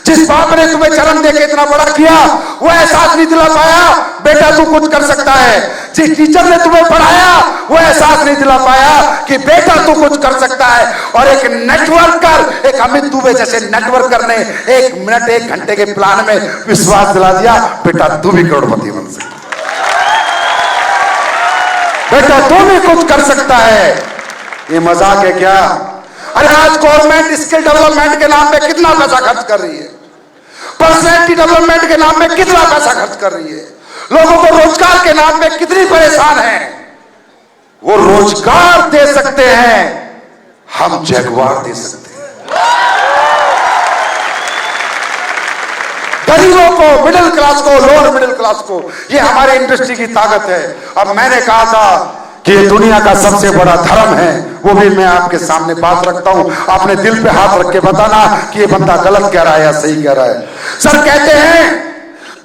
जिस बाप ने तुम्हें जन्म देके इतना बड़ा किया वो एहसास नहीं दिला पाया बेटा तू कुछ कर सकता है। जिस टीचर ने तुम्हें पढ़ाया वो एहसास नहीं दिला पाया कि बेटा तू कुछ कर सकता है। और एक नेटवर्कर, एक अमित दुबे जैसे नेटवर्कर ने 1 मिनट 1 घंटे के प्लान में विश्वास दिला दिया, बेटा तू भी करोड़पति बन सकता है, बेटा तू भी कुछ कर सकता है। ये मजाक है क्या? अरे आज गवर्नमेंट स्किल डेवलपमेंट के नाम पे कितना पैसा खर्च कर रही है, पर्सनैलिटी डेवलपमेंट के नाम पे कितना पैसा खर्च कर रही है, लोगों को रोजगार के नाम पे कितनी परेशान है। वो रोजगार दे सकते हैं, हम जगुआर दे सकते हैं। गरीबों को, मिडिल क्लास को, लोअर मिडिल क्लास को, ये हमारी इंडस्ट्री की ताकत है। अब मैंने कहा था कि ये दुनिया का सबसे बड़ा धर्म है, वो भी मैं आपके सामने बात रखता हूं। आपने दिल पे हाथ रख के बताना कि ये बंदा गलत कह रहा है या सही कह रहा है। सर कहते हैं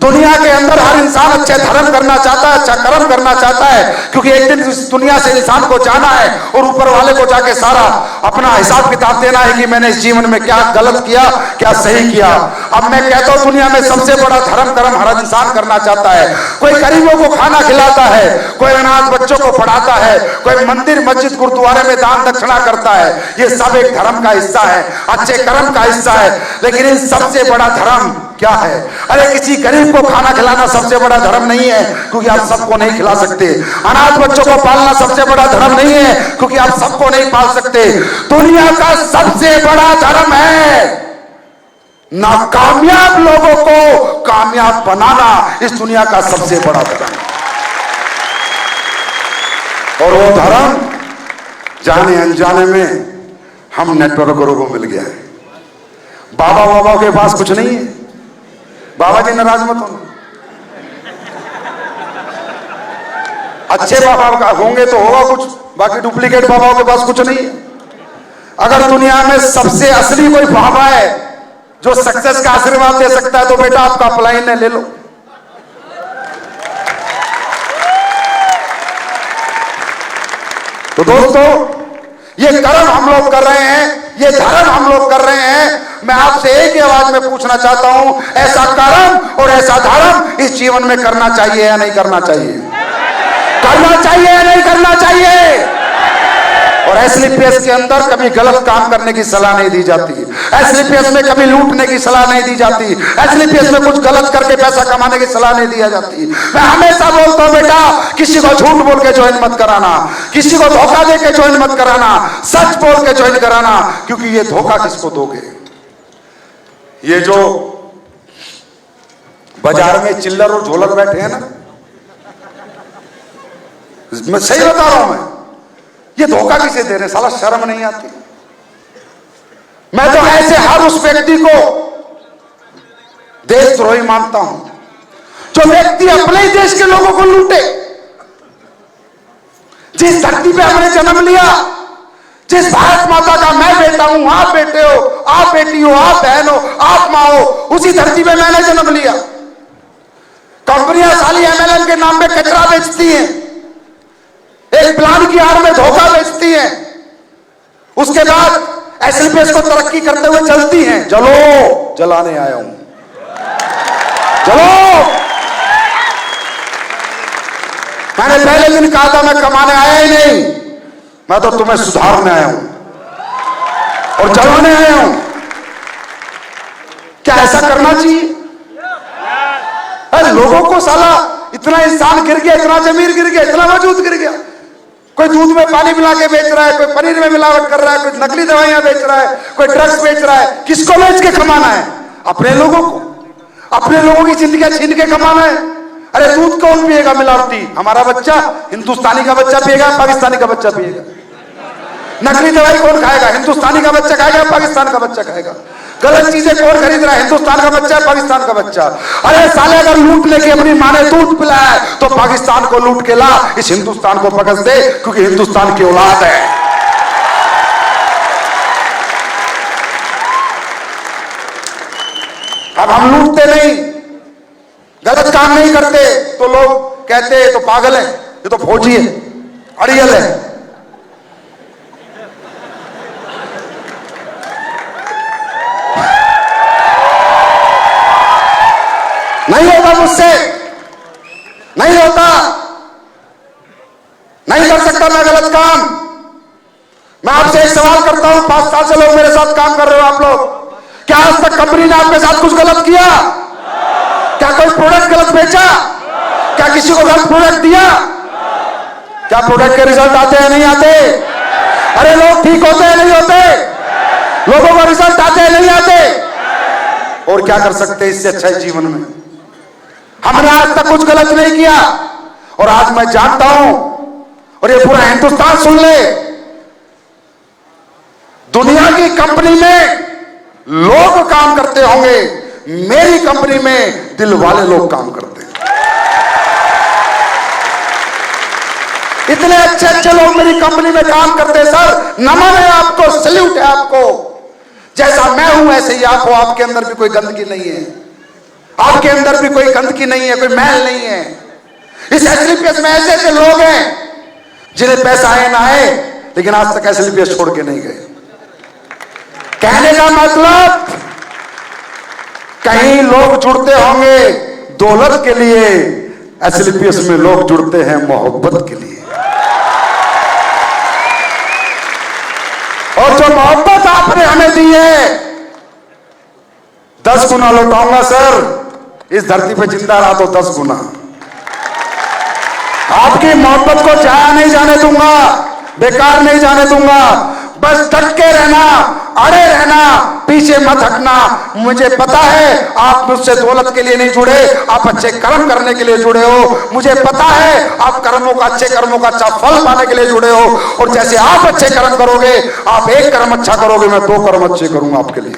दुनिया के अंदर हर इंसान अच्छे धर्म करना चाहता है, अच्छा कर्म करना चाहता है, क्योंकि एक दिन इस दुनिया से इंसान को जाना है और ऊपर वाले को जाके सारा अपना हिसाब किताब देना है कि मैंने इस जीवन में क्या गलत किया, क्या सही किया। अब मैं कहता हूं दुनिया में सबसे बड़ा धर्म कर्म हर इंसान करना चाहता है। कोई गरीबों को खाना खिलाता है, कोई अनाथ बच्चों को पढ़ाता है, कोई मंदिर मस्जिद गुरुद्वारे में दान दक्षिणा करता है। ये सब एक धर्म का हिस्सा है, अच्छे कर्म का हिस्सा है। लेकिन इन सबसे बड़ा धर्म क्या है? अरे किसी गरीब को खाना खिलाना सबसे बड़ा धर्म नहीं है, क्योंकि आप सबको नहीं खिला सकते। अनाथ बच्चों को पालना सबसे बड़ा धर्म नहीं है, क्योंकि आप सबको नहीं पाल सकते। दुनिया का सबसे बड़ा धर्म है नाकामयाब लोगों को कामयाब बनाना। इस दुनिया का सबसे बड़ा धर्म, और वो धर्म जाने अनजाने में हम नेटवर्करों को मिल गया है। बाबा के पास कुछ नहीं है। बाबा जी नाराज मत हो, अच्छे बाबा का होंगे तो होगा कुछ, बाकी डुप्लीकेट बाबाओं के पास कुछ नहीं है। अगर दुनिया में सबसे असली कोई बाबा है जो सक्सेस का आशीर्वाद दे सकता है तो बेटा आपका अप्लाइन है, ले लो। तो दोस्तों ये कर्म हम लोग कर रहे हैं, ये धर्म हम लोग कर रहे हैं। मैं आपसे एक ही आवाज में पूछना चाहता हूं, ऐसा कर्म और ऐसा धर्म इस जीवन में करना चाहिए या नहीं करना चाहिए? करना चाहिए या नहीं करना चाहिए? और एसलीपीएस के अंदर कभी गलत काम करने की सलाह नहीं दी जाती, एसलीपीएस में कभी लूटने की सलाह नहीं दी जाती, एसलीपीएस में कुछ गलत करके पैसा कमाने की सलाह नहीं दी जाती। मैं हमेशा बोलता हूं बेटा किसी को झूठ बोल के ज्वाइन मत कराना, किसी को धोखा दे के ज्वाइन मत कराना, सच बोल के ज्वाइन कराना, क्योंकि ये धोखा किसको दोगे? ये जो बाजार में चिल्लर और झोलर बैठे हैं ना, मैं सही बता रहा हूं। मैं ये धोखा किसे दे रहे हैं? साला शर्म नहीं आती? मैं तो ऐसे हर उस व्यक्ति को देशद्रोही मानता हूं जो व्यक्ति अपने ही देश के लोगों को लूटे। जिस धरती पे हमने जन्म लिया, जिस भारत माता का मैं बेटा हूं, आप बेटे हो, आप बेटी हो, आप बहन हो, आप मां हो, उसी धरती पे मैंने जन्म लिया। कंपनियां साली एमएलएम के नाम पे कचरा बेचती हैं, एक प्लान की आड़ में धोखा बेचती हैं, उसके बाद एसएलपीएस को तरक्की करते हुए चलती हैं। चलो, जलाने आया हूं, चलो। मैंने पहले दिन कहा था मैं कमाने आया ही नहीं, मैं तो तुम्हें सुधारने आया हूं और जलाने आया हूं। क्या ऐसा करना चाहिए? अरे लोगों को साला इतना इंसान गिर गया, इतना जमीर गिर गया, इतना वजूद गिर गया। कोई दूध में पानी मिला के बेच रहा है, कोई पनीर में मिलावट कर रहा है, कोई नकली दवाइयां बेच रहा है, कोई ड्रग्स बेच रहा है। किसको बेच के कमाना है? अपने लोगों को, अपने लोगों की जिंदगी छीन के कमाना है। अरे दूध कौन पिएगा मिलावटी? हमारा बच्चा, हिंदुस्तानी का बच्चा पिएगा, पाकिस्तानी का बच्चा पिएगा। नकली दवाई कौन खाएगा? हिंदुस्तानी का बच्चा खाएगा, पाकिस्तान का बच्चा खाएगा। गलत चीजें कौन खरीद रहा है? हिंदुस्तान का बच्चा, पाकिस्तान का बच्चा। अरे साले, अगर लूटने की अपनी माँ ने दूध पिलाया है तो पाकिस्तान को लूट के ला, इस हिंदुस्तान को पकड़ दे, क्योंकि हिंदुस्तान की औलाद है। अब हम लूटते नहीं, गलत काम नहीं करते तो लोग कहते तो पागल है, ये तो फौजी है, अड़ियल है। नहीं होता मुझसे, नहीं होता, नहीं कर सकता मैं गलत काम। मैं आपसे एक सवाल करता हूं, 5 साल से लोग मेरे साथ काम कर रहे हो आप लोग, क्या आज तक कंपनी ने आपके साथ कुछ गलत किया? क्या कोई प्रोडक्ट गलत बेचा? क्या किसी को गलत प्रोडक्ट दिया? क्या प्रोडक्ट के रिजल्ट आते हैं नहीं आते? अरे लोग ठीक होते हैं नहीं होते? लोगों को रिजल्ट आते हैं नहीं आते? और क्या कर सकते हैं इससे अच्छा जीवन में? हमने आज तक कुछ गलत नहीं किया और आज मैं जानता हूं, और ये पूरा हिंदुस्तान सुन ले, दुनिया की कंपनी में लोग काम करते होंगे, मेरी कंपनी में दिल वाले लोग काम करते हैं। इतने अच्छे अच्छे लोग मेरी कंपनी में काम करते हैं। सर, नमन है आपको, सल्यूट है आपको। जैसा मैं हूं ऐसे ही आप हो, आपके अंदर भी कोई गंदगी नहीं है, आपके अंदर भी कोई गंदगी नहीं है, कोई मैल नहीं है। इस एसएलपीएस में ऐसे ऐसे लोग हैं जिन्हें पैसा आए ना आए, लेकिन आज तक एसएलपीएस छोड़ के नहीं गए। कहने का मतलब, कहीं लोग जुड़ते होंगे दौलत के लिए, एसएलपीएस में लोग जुड़ते हैं मोहब्बत के लिए। और जो मोहब्बत आपने हमें दी है, 10 गुना लौटाऊंगा सर। इस धरती पे जिंदा रहा तो 10 गुना। आपकी मोहब्बत को जाया नहीं जाने दूंगा, बेकार नहीं जाने दूंगा। बस डट के रहना, अड़े रहना, पीछे मत हटना। मुझे पता है आप मुझसे दौलत के लिए नहीं जुड़े, आप अच्छे कर्म करने के लिए जुड़े हो। मुझे पता है आप कर्मों का, अच्छे कर्मों का अच्छा फल पाने के लिए जुड़े हो। और जैसे आप अच्छे कर्म करोगे, आप एक कर्म अच्छा करोगे, मैं 2 कर्म अच्छे करूंगा आपके लिए।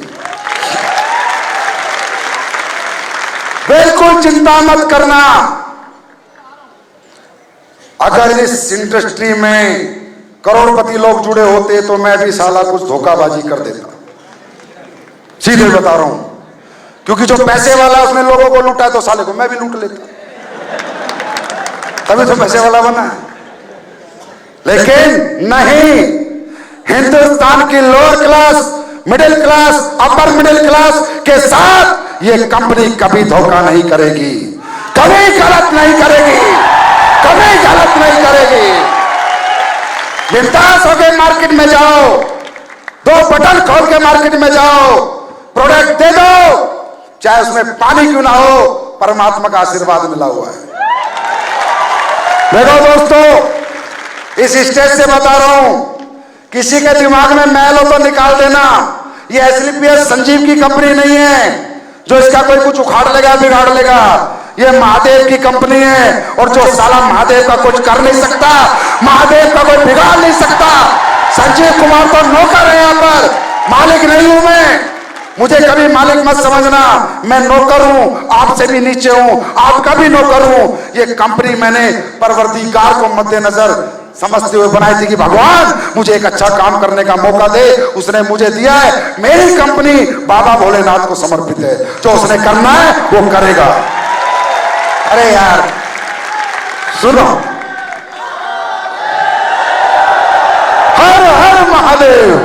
बिल्कुल चिंता मत करना। अगर इस इंडस्ट्री में करोड़पति लोग जुड़े होते तो मैं भी साला कुछ धोखाबाजी कर देता, सीधे बता रहा हूं। क्योंकि जो पैसे वाला उसने लोगों को लूटा, तो साले को मैं भी लूट लेता, तभी तो पैसे वाला बना है। लेकिन नहीं, हिंदुस्तान की lower class, middle class, upper middle class के साथ ये कंपनी कभी धोखा नहीं करेगी, कभी गलत नहीं करेगी, कभी गलत नहीं करेगी। बिंदास होकर मार्केट में जाओ, 2 बटन खोल के मार्केट में जाओ, प्रोडक्ट दे दो, चाहे उसमें पानी क्यों ना हो, परमात्मा का आशीर्वाद मिला हुआ है। देखो दोस्तों, इस स्टेज से बता रहा हूं, किसी के दिमाग में मैल हो तो निकाल देना। ये एसएलपीएस संजीव की कंपनी नहीं है। जो इसका कोई कुछ उखाड़ लेगा बिगाड़ लेगा। ये महादेव की कंपनी है और जो साला महादेव का कुछ कर नहीं सकता, महादेव का कोई बिगाड़ नहीं सकता। संजीव कुमार तो नौकर है, यहाँ पर मालिक नहीं हूं मैं। मुझे कभी मालिक मत समझना, मैं नौकर हूं, आपसे भी नीचे हूं, आपका भी नौकर हूं। ये कंपनी मैंने परवरदिगार को मद्देनजर समझते हुए बनाई थी कि भगवान मुझे एक अच्छा काम करने का मौका दे, उसने मुझे दिया है। मेरी कंपनी बाबा भोलेनाथ को समर्पित है, जो उसने करना है वो करेगा। अरे यार सुनो, हर हर महादेव।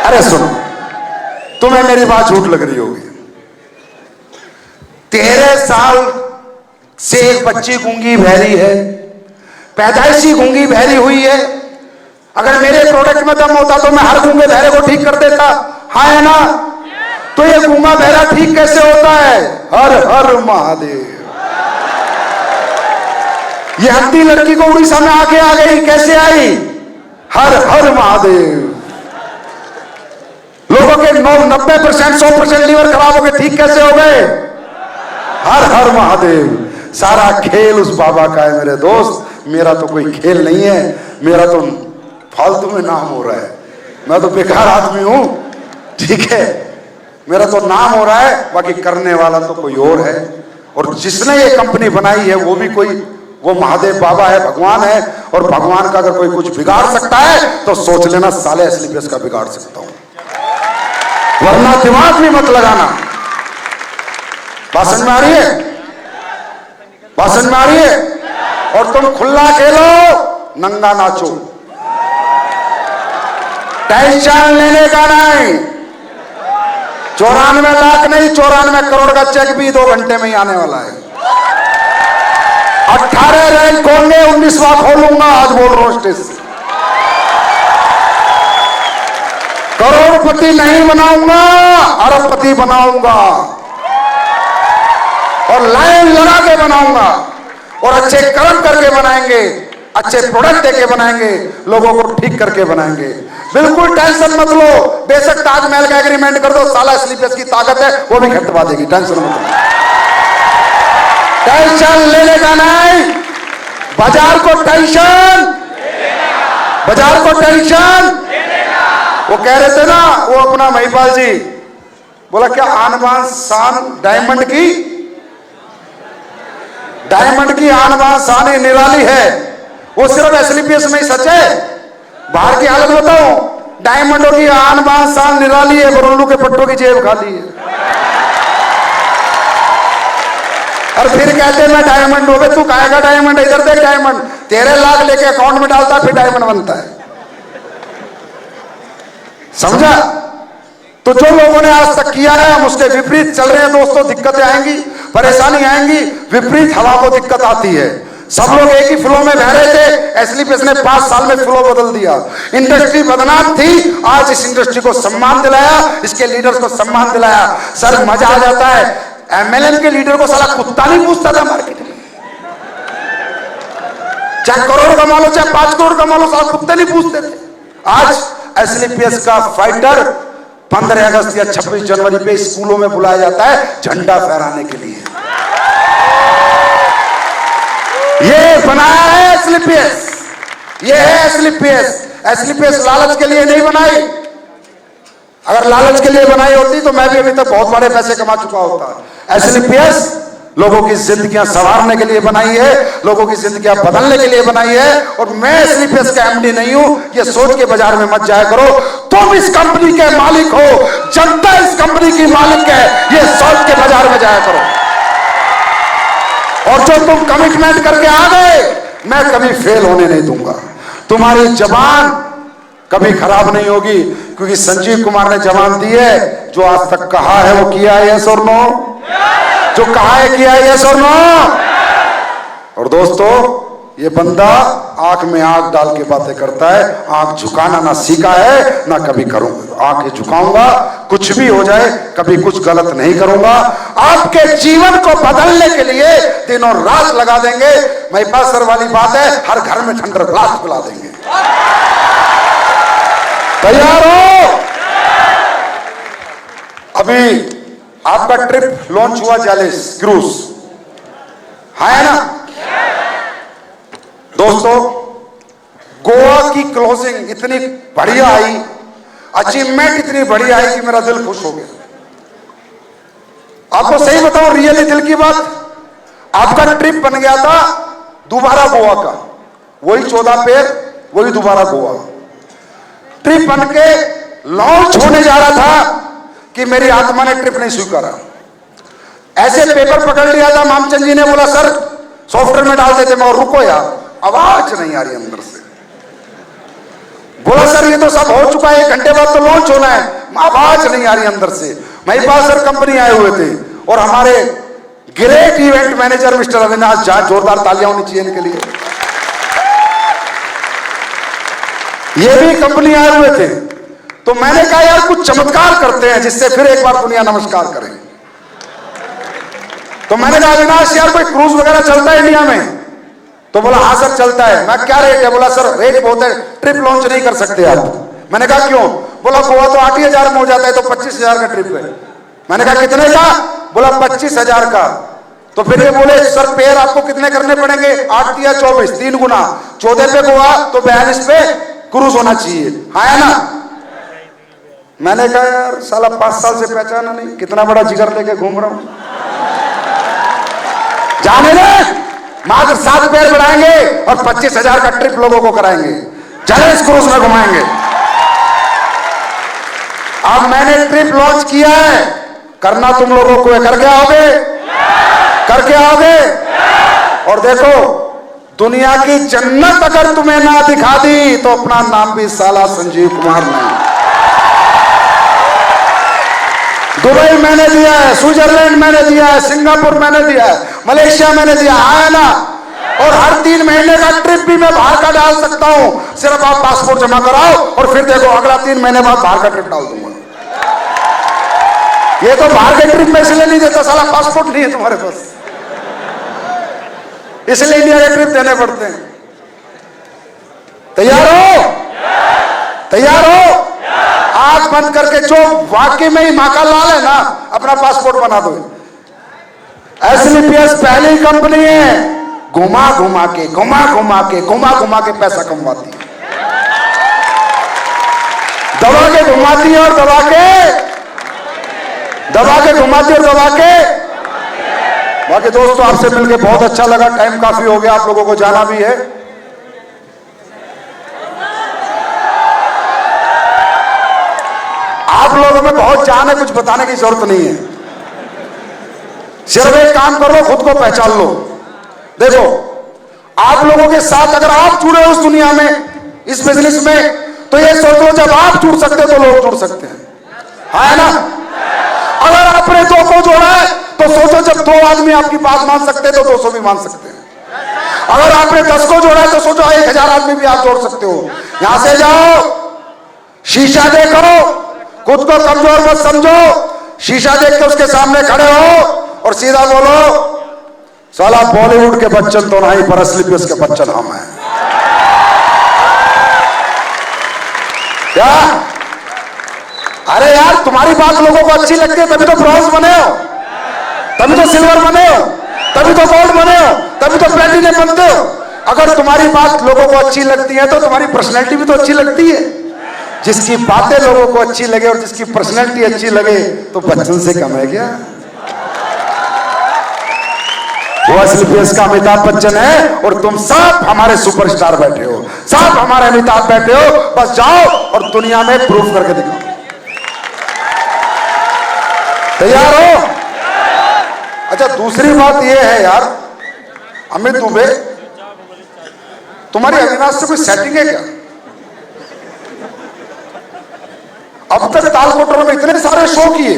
अरे सुनो, तुम्हें मेरी बात झूठ लग रही होगी। 13 साल से एक बच्ची गूंगी बहरी है, पैदाइशी गूंगी बहरी हुई है। अगर मेरे प्रोडक्ट में दम होता तो मैं हर गूंगे बहरे को ठीक कर देता, हाँ है ना? तो ये गूंगा बहरा ठीक कैसे होता है? हर हर महादेव। ये हत्ती लड़की को उड़ीसा में आके आ गई, कैसे आई? हर हर महादेव। लोगों के 90% 100% लीवर खराब हो गए, ठीक कैसे हो गए? हर हर महादेव। सारा खेल उस बाबा का है मेरे दोस्त, मेरा तो कोई खेल नहीं है। मेरा तो फालतू में नाम हो रहा है, मैं तो बेकार आदमी हूं, ठीक है? मेरा तो नाम हो रहा है, बाकी करने वाला तो कोई और है। और जिसने ये कंपनी बनाई है वो भी कोई, वो महादेव बाबा है, भगवान है। और भगवान का अगर कोई कुछ बिगाड़ सकता है तो सोच लेना साले एसलीपीएस का बिगाड़ सकता हूं, वरना दिमाग भी मत लगाना। बात समझ में आ रही है? बात समझ में आ रही है? और तुम खुला खेलो, नंगा नाचो, टेंशन लेने का नहीं। 94 लाख नहीं, 94 करोड़ का चेक भी 2 घंटे में ही आने वाला है। 18 रैंक होंगे, 19वां खोलूंगा, आज बोल रहा हूं स्टेज से। करोड़पति नहीं बनाऊंगा, अरबपति बनाऊंगा, और लाइन लगा के बनाऊंगा, और अच्छे कर्म करके बनाएंगे, अच्छे प्रोडक्ट देके बनाएंगे, लोगों को ठीक करके बनाएंगे। बिल्कुल टेंशन मत लो, बेशक ताजमहल का एग्रीमेंट कर दो, साला एसलीपीएस की ताकत है, वो भी खटवा देगी, टेंशन मत लो। टेंशन लेने का नहीं, बाजार को टेंशन, बाजार को टेंशन। वो कह रहे थे ना, वो अपना महिपाल जी बोला क्या आन बान शान डायमंड की आन बान शान ही निराली है। वो सिर्फ एसलीपीएस में ही सच है, बाहर की हालत बताओ, डायमंडों की आन बान शान निराली है, बरोलू के पट्टों की जेब खाली है। और फिर कहते मैं डायमंड हो गए, तू खाएगा डायमंड? इधर देख डायमंड, 13 लाख लेके अकाउंट में डालता फिर डायमंड बनता है, समझा? तो जो लोगों ने आज तक किया है हम उसके विपरीत चल रहे हैं दोस्तों। दिक्कतें आएंगी, परेशानी आएंगी, विपरीत हवा को दिक्कत आती है। सब लोग एक ही फ्लो में बह रहे थे, एसलीपीएस ने 5 साल में फ्लो बदल दिया। इंडस्ट्री बदनाम थी, आज इस इंडस्ट्री को सम्मान दिलाया, इसके लीडर्स को सम्मान दिलाया। सर मजा आ जाता है, एमएलएम के लीडर को साला कुत्ता नहीं पूछता था मार्केट में, चाहे करोड़ कमा लो चाहे 5 करोड़ कमा लो, साला कुत्ते नहीं पूछते थे। आज एसलीपीएस का फाइटर 15 अगस्त या 26 जनवरी पे स्कूलों में बुलाया जाता है झंडा फहराने के लिए। ये बनाया है एसलीपीएस, ये है एसलीपीएस। एसलीपीएस लालच के लिए नहीं बनाई, अगर लालच के लिए बनाई होती तो मैं भी अभी तक बहुत बड़े पैसे कमा चुका होता। एसलीपीएस लोगों की जिंदगियां संवारने के लिए बनाई है, लोगों की जिंदगियां बदलने के लिए बनाई है। और मैं एसलीपीएस का एमडी नहीं हूं, ये सोच के बाजार में मत जाया करो तुम इस कंपनी के मालिक हो, जनता इस कंपनी की मालिक है, ये सोच के बाजार में जाया करो। और जो तुम कमिटमेंट करके आ गए, मैं कभी फेल होने नहीं दूंगा। तुम्हारी जबान कभी खराब नहीं होगी, क्योंकि संजीव कुमार ने जबान दी है, जो आज तक कहा है वो किया है, यस और नो? जो कहा है किया है, यस और नो? और दोस्तों ये बंदा आंख में आंख डाल के बातें करता है, आंख झुकाना ना सीखा है, ना कभी करूंगा। आंखें झुकाऊंगा, कुछ भी हो जाए कभी कुछ गलत नहीं करूंगा। आपके जीवन को बदलने के लिए दिनों रात लगा देंगे। महिपाल सर वाली बात है, हर घर में ठंडर ग्लास पिला देंगे। तैयार हो? अभी आपका ट्रिप लॉन्च हुआ जालिस क्रूज, है ना दोस्तों। गोवा की क्लोजिंग इतनी बढ़िया आई, अचीवमेंट इतनी बढ़िया आई कि मेरा दिल खुश हो गया। आपको सही बताऊं, रियली दिल की बात, आपका ट्रिप बन गया था दोबारा गोवा का, वही 14 पेर, वही दोबारा गोवा ट्रिप बन के लॉन्च होने जा रहा था कि मेरी आत्मा ने ट्रिप नहीं स्वीकारा। ऐसे पेपर पकड़ लिया था, मामचंद जी ने बोला सर सॉफ्टवेयर में डाल देते, मगर रुको यार, आवाज नहीं आ रही अंदर से। बोला सर ये तो सब हो चुका है, 1 घंटे बाद तो लॉन्च होना है, आवाज नहीं आ रही अंदर से। मेरे पास सर कंपनी आए हुए थे और हमारे great event manager mister Avinash Jha, जोरदार तालियां होनी चाहिए इनके लिए, ये भी कंपनी आए हुए थे। तो मैंने कहा यार कुछ चमत्कार करते हैं जिससे फिर एक बार दुनिया नमस्कार करे। तो मैंने कहा अविनाश यार कोई क्रूज वगैरह चलता है इंडिया में? तो बोला हाँ सर चलता है। मैं क्या रेट है? बोला सर रेट बहुत है, ट्रिप लॉन्च नहीं कर सकते आप। मैंने कहा क्यों? बोला गोवा तो 8,000 में हो जाता है, तो 25,000 का ट्रिप है। मैंने कहा कितने का? बोला 25,000 का। तो फिर ये बोले सर पेयर आपको कितने करने पड़ेंगे? 8 या 24, 3 गुना, 14 पे गोवा तो 42 पे क्रूज होना चाहिए, है ना। मैंने कहा यार साला 5 साल से पहचाना नहीं, कितना बड़ा जिगर लेके घूम रहा हूं, जाने दे, मात्र 7 पैर बढ़ाएंगे और 25,000 का ट्रिप लोगों को कराएंगे, चले इस क्रूज में घुमाएंगे। अब मैंने ट्रिप लॉन्च किया है, करना तुम लोगों को है, करके आओगे? करके आओगे? और देखो दुनिया की जन्नत अगर तुम्हें ना दिखा दी तो अपना नाम भी साला संजीव कुमार नहीं। दुबई मैंने दिया है, स्विट्जरलैंड मैंने दिया है, सिंगापुर मैंने दिया है, मलेशिया मैंने दिया है ना। और हर 3 महीने का ट्रिप भी मैं बाहर का डाल सकता हूं, सिर्फ आप पासपोर्ट जमा कराओ और फिर देखो अगला 3 महीने बाद बाहर का ट्रिप डाल दूंगा। ये तो बाहर के ट्रिप में इसलिए नहीं देता, साला पासपोर्ट नहीं है तुम्हारे पास, इसलिए इंडिया के ट्रिप देने पड़ते हैं। तैयार हो? तैयार हो? आंख बंद करके जो वाकई में ही माँ का लाल है ना, अपना पासपोर्ट बना दो। एसलीपीएस पहली कंपनी है घुमा घुमा के पैसा कमवाती है, दबा के घुमाती है और दबा के दबा के। बाकी दोस्तों आपसे मिलके बहुत अच्छा लगा, टाइम काफी हो गया, आप लोगों को जाना भी है। आप लोगों में बहुत जान है, कुछ बताने की जरूरत नहीं है, सिर्फ एक काम कर लो, खुद को पहचान लो। देखो आप लोगों के साथ अगर आप जुड़े हो इस दुनिया में, इस बिजनेस में, तो ये सोच लो जब आप जुड़ सकते तो लोग जुड़ सकते हैं, है ना। अगर आपने 2 को जोड़ा है तो सोचो जब 2 आदमी आपकी बात मान सकते हैं तो 200 भी मान सकते हैं। अगर आपने 10 को जोड़ा है तो सोचो 1,000 आदमी भी आप जोड़ सकते हो। यहां से जाओ, शीशा देखो, खुद को कमजोर मत समझो, शीशा देख के उसके सामने खड़े हो और सीधा बोलो साला बॉलीवुड के बच्चन तो नहीं, पर एसलीपीएस के बच्चन हम हैं। क्या? अरे यार तुम्हारी बात लोगों को अच्छी लगती है तभी तो ब्रॉन्ज बने हो, तभी तो सिल्वर बने हो, तभी तो गोल्ड बने हो, तभी तो प्लेटिनम बनते हो। अगर तुम्हारी बात लोगों को अच्छी लगती है तो तुम्हारी पर्सनैलिटी भी तो अच्छी लगती है। जिसकी बातें लोगों को अच्छी लगे और जिसकी पर्सनैलिटी अच्छी लगे तो बच्चन से कम है क्या? वो एसलीपीएस का अमिताभ बच्चन है और तुम सब हमारे सुपरस्टार बैठे हो, सब हमारे अमिताभ बैठे हो। बस जाओ और दुनिया में प्रूफ करके दिखाओ। तैयार हो? अच्छा दूसरी बात यह है यार, अमित दुबे तुम्हारी अविनाश से कोई सेटिंग है क्या? अब तक तालकोटरों में इतने सारे शो किए,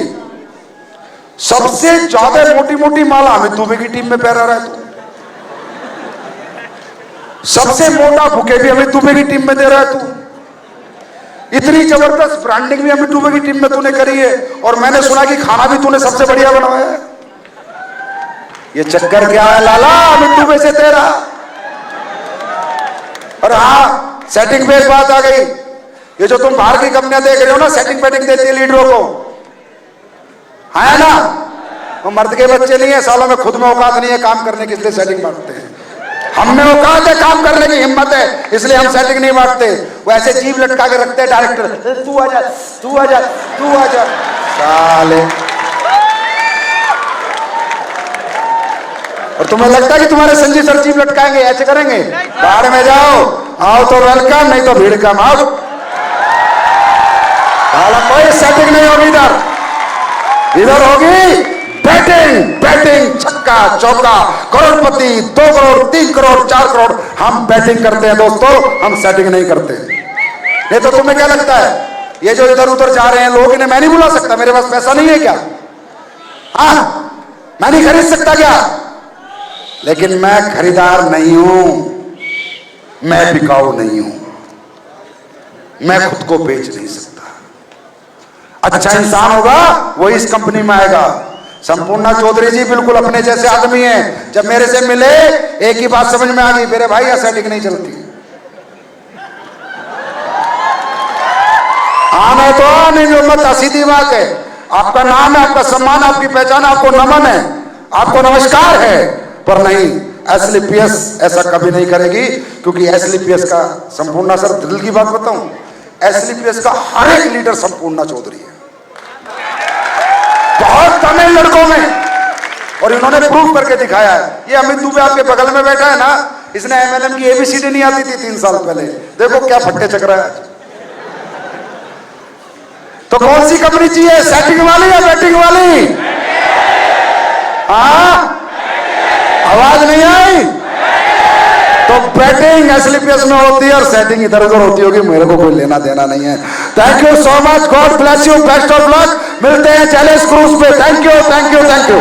सबसे ज्यादा मोटी मोटी माला अमित दुबे की टीम में पहरा रहा है तू, सबसे मोटा बुके भी अमित दुबे की टीम में दे रहा है तू, इतनी जबरदस्त ब्रांडिंग भी अमित दुबे की टीम में तूने करी है, और मैंने सुना कि खाना भी तूने सबसे बढ़िया बनाया है। ये चक्कर क्या है लाला अमित दुबे से तेरा? और हाँ सेटिंग पे एक बात आ गई, ये जो तुम बाहर की कंपनियां देख रहे हो ना सेटिंग वेटिंग देती है लीडरों को, है ना? वो मर्द के बच्चे नहीं है, सालों में खुद में औकात नहीं है काम करने की, इसलिए सेटिंग बांटते हैं। हम में औकात है, काम करने की हिम्मत है, इसलिए हम सेटिंग नहीं बांटते। वो ऐसे जीभ लटका के रखते हैं डायरेक्टर, तू आजा तू आजा तू आजा साले। और तुम्हें लगता है कि तुम्हारे संजीव सर जीभ लटकाएंगे, ऐसे करेंगे? बाहर में जाओ, आओ तो वेलकम, नहीं तो भीड़ कम। आओ, कोई सेटिंग नहीं होगी इधर। इधर होगी बैटिंग, बैटिंग, छक्का चौका, करोड़पति, 2 करोड़ 3 करोड़ 4 करोड़। हम बैटिंग करते हैं दोस्तों, हम सेटिंग नहीं करते। नहीं तो तुम्हें क्या लगता है ये जो इधर उधर जा रहे हैं लोग, इन्हें मैं नहीं बुला सकता? मेरे पास पैसा नहीं है क्या? हाँ, मैं नहीं खरीद सकता क्या? लेकिन मैं खरीदार नहीं हूं, मैं बिकाऊ नहीं हूं, मैं खुद को बेच नहीं सकता। अच्छा इंसान होगा वही इस कंपनी में आएगा। संपूर्णा चौधरी जी बिल्कुल अपने जैसे आदमी हैं। जब मेरे से मिले एक ही बात समझ में आ गई, मेरे भाई यहां सेटिंग नहीं चलती। आने तो आने जो मत, सीधी बात है। आपका नाम है, आपका सम्मान, आपकी पहचान, आपको नमन है, आपको नमस्कार है, पर नहीं, एसलीपीएस ऐसा कभी नहीं करेगी। क्योंकि एसलीपीएस का, संपूर्णा सर दिल की बात बताऊं, एसलीपीएस का हर एक लीडर संपूर्णा चौधरी है, बहुत कम है लड़कों में, और इन्होंने प्रूफ करके दिखाया है। ये अमित दुबे आपके बगल में बैठा है ना, इसने एमएलएम की एबीसीडी नहीं आती थी 3 साल पहले, देखो क्या फट्टे चक रहा है। तो कौन सी कंपनी चाहिए, सेटिंग वाली या बैटिंग वाली? हाँ, आवाज नहीं आई? तो बैटिंग एसलीपीएस में होती है और सेटिंग इधर उधर होती होगी, मेरे को कोई लेना देना नहीं है। Thank you so much, God bless you, best of luck. मिलते हैं चैलेंज क्रूज पे। Thank you thank you thank you.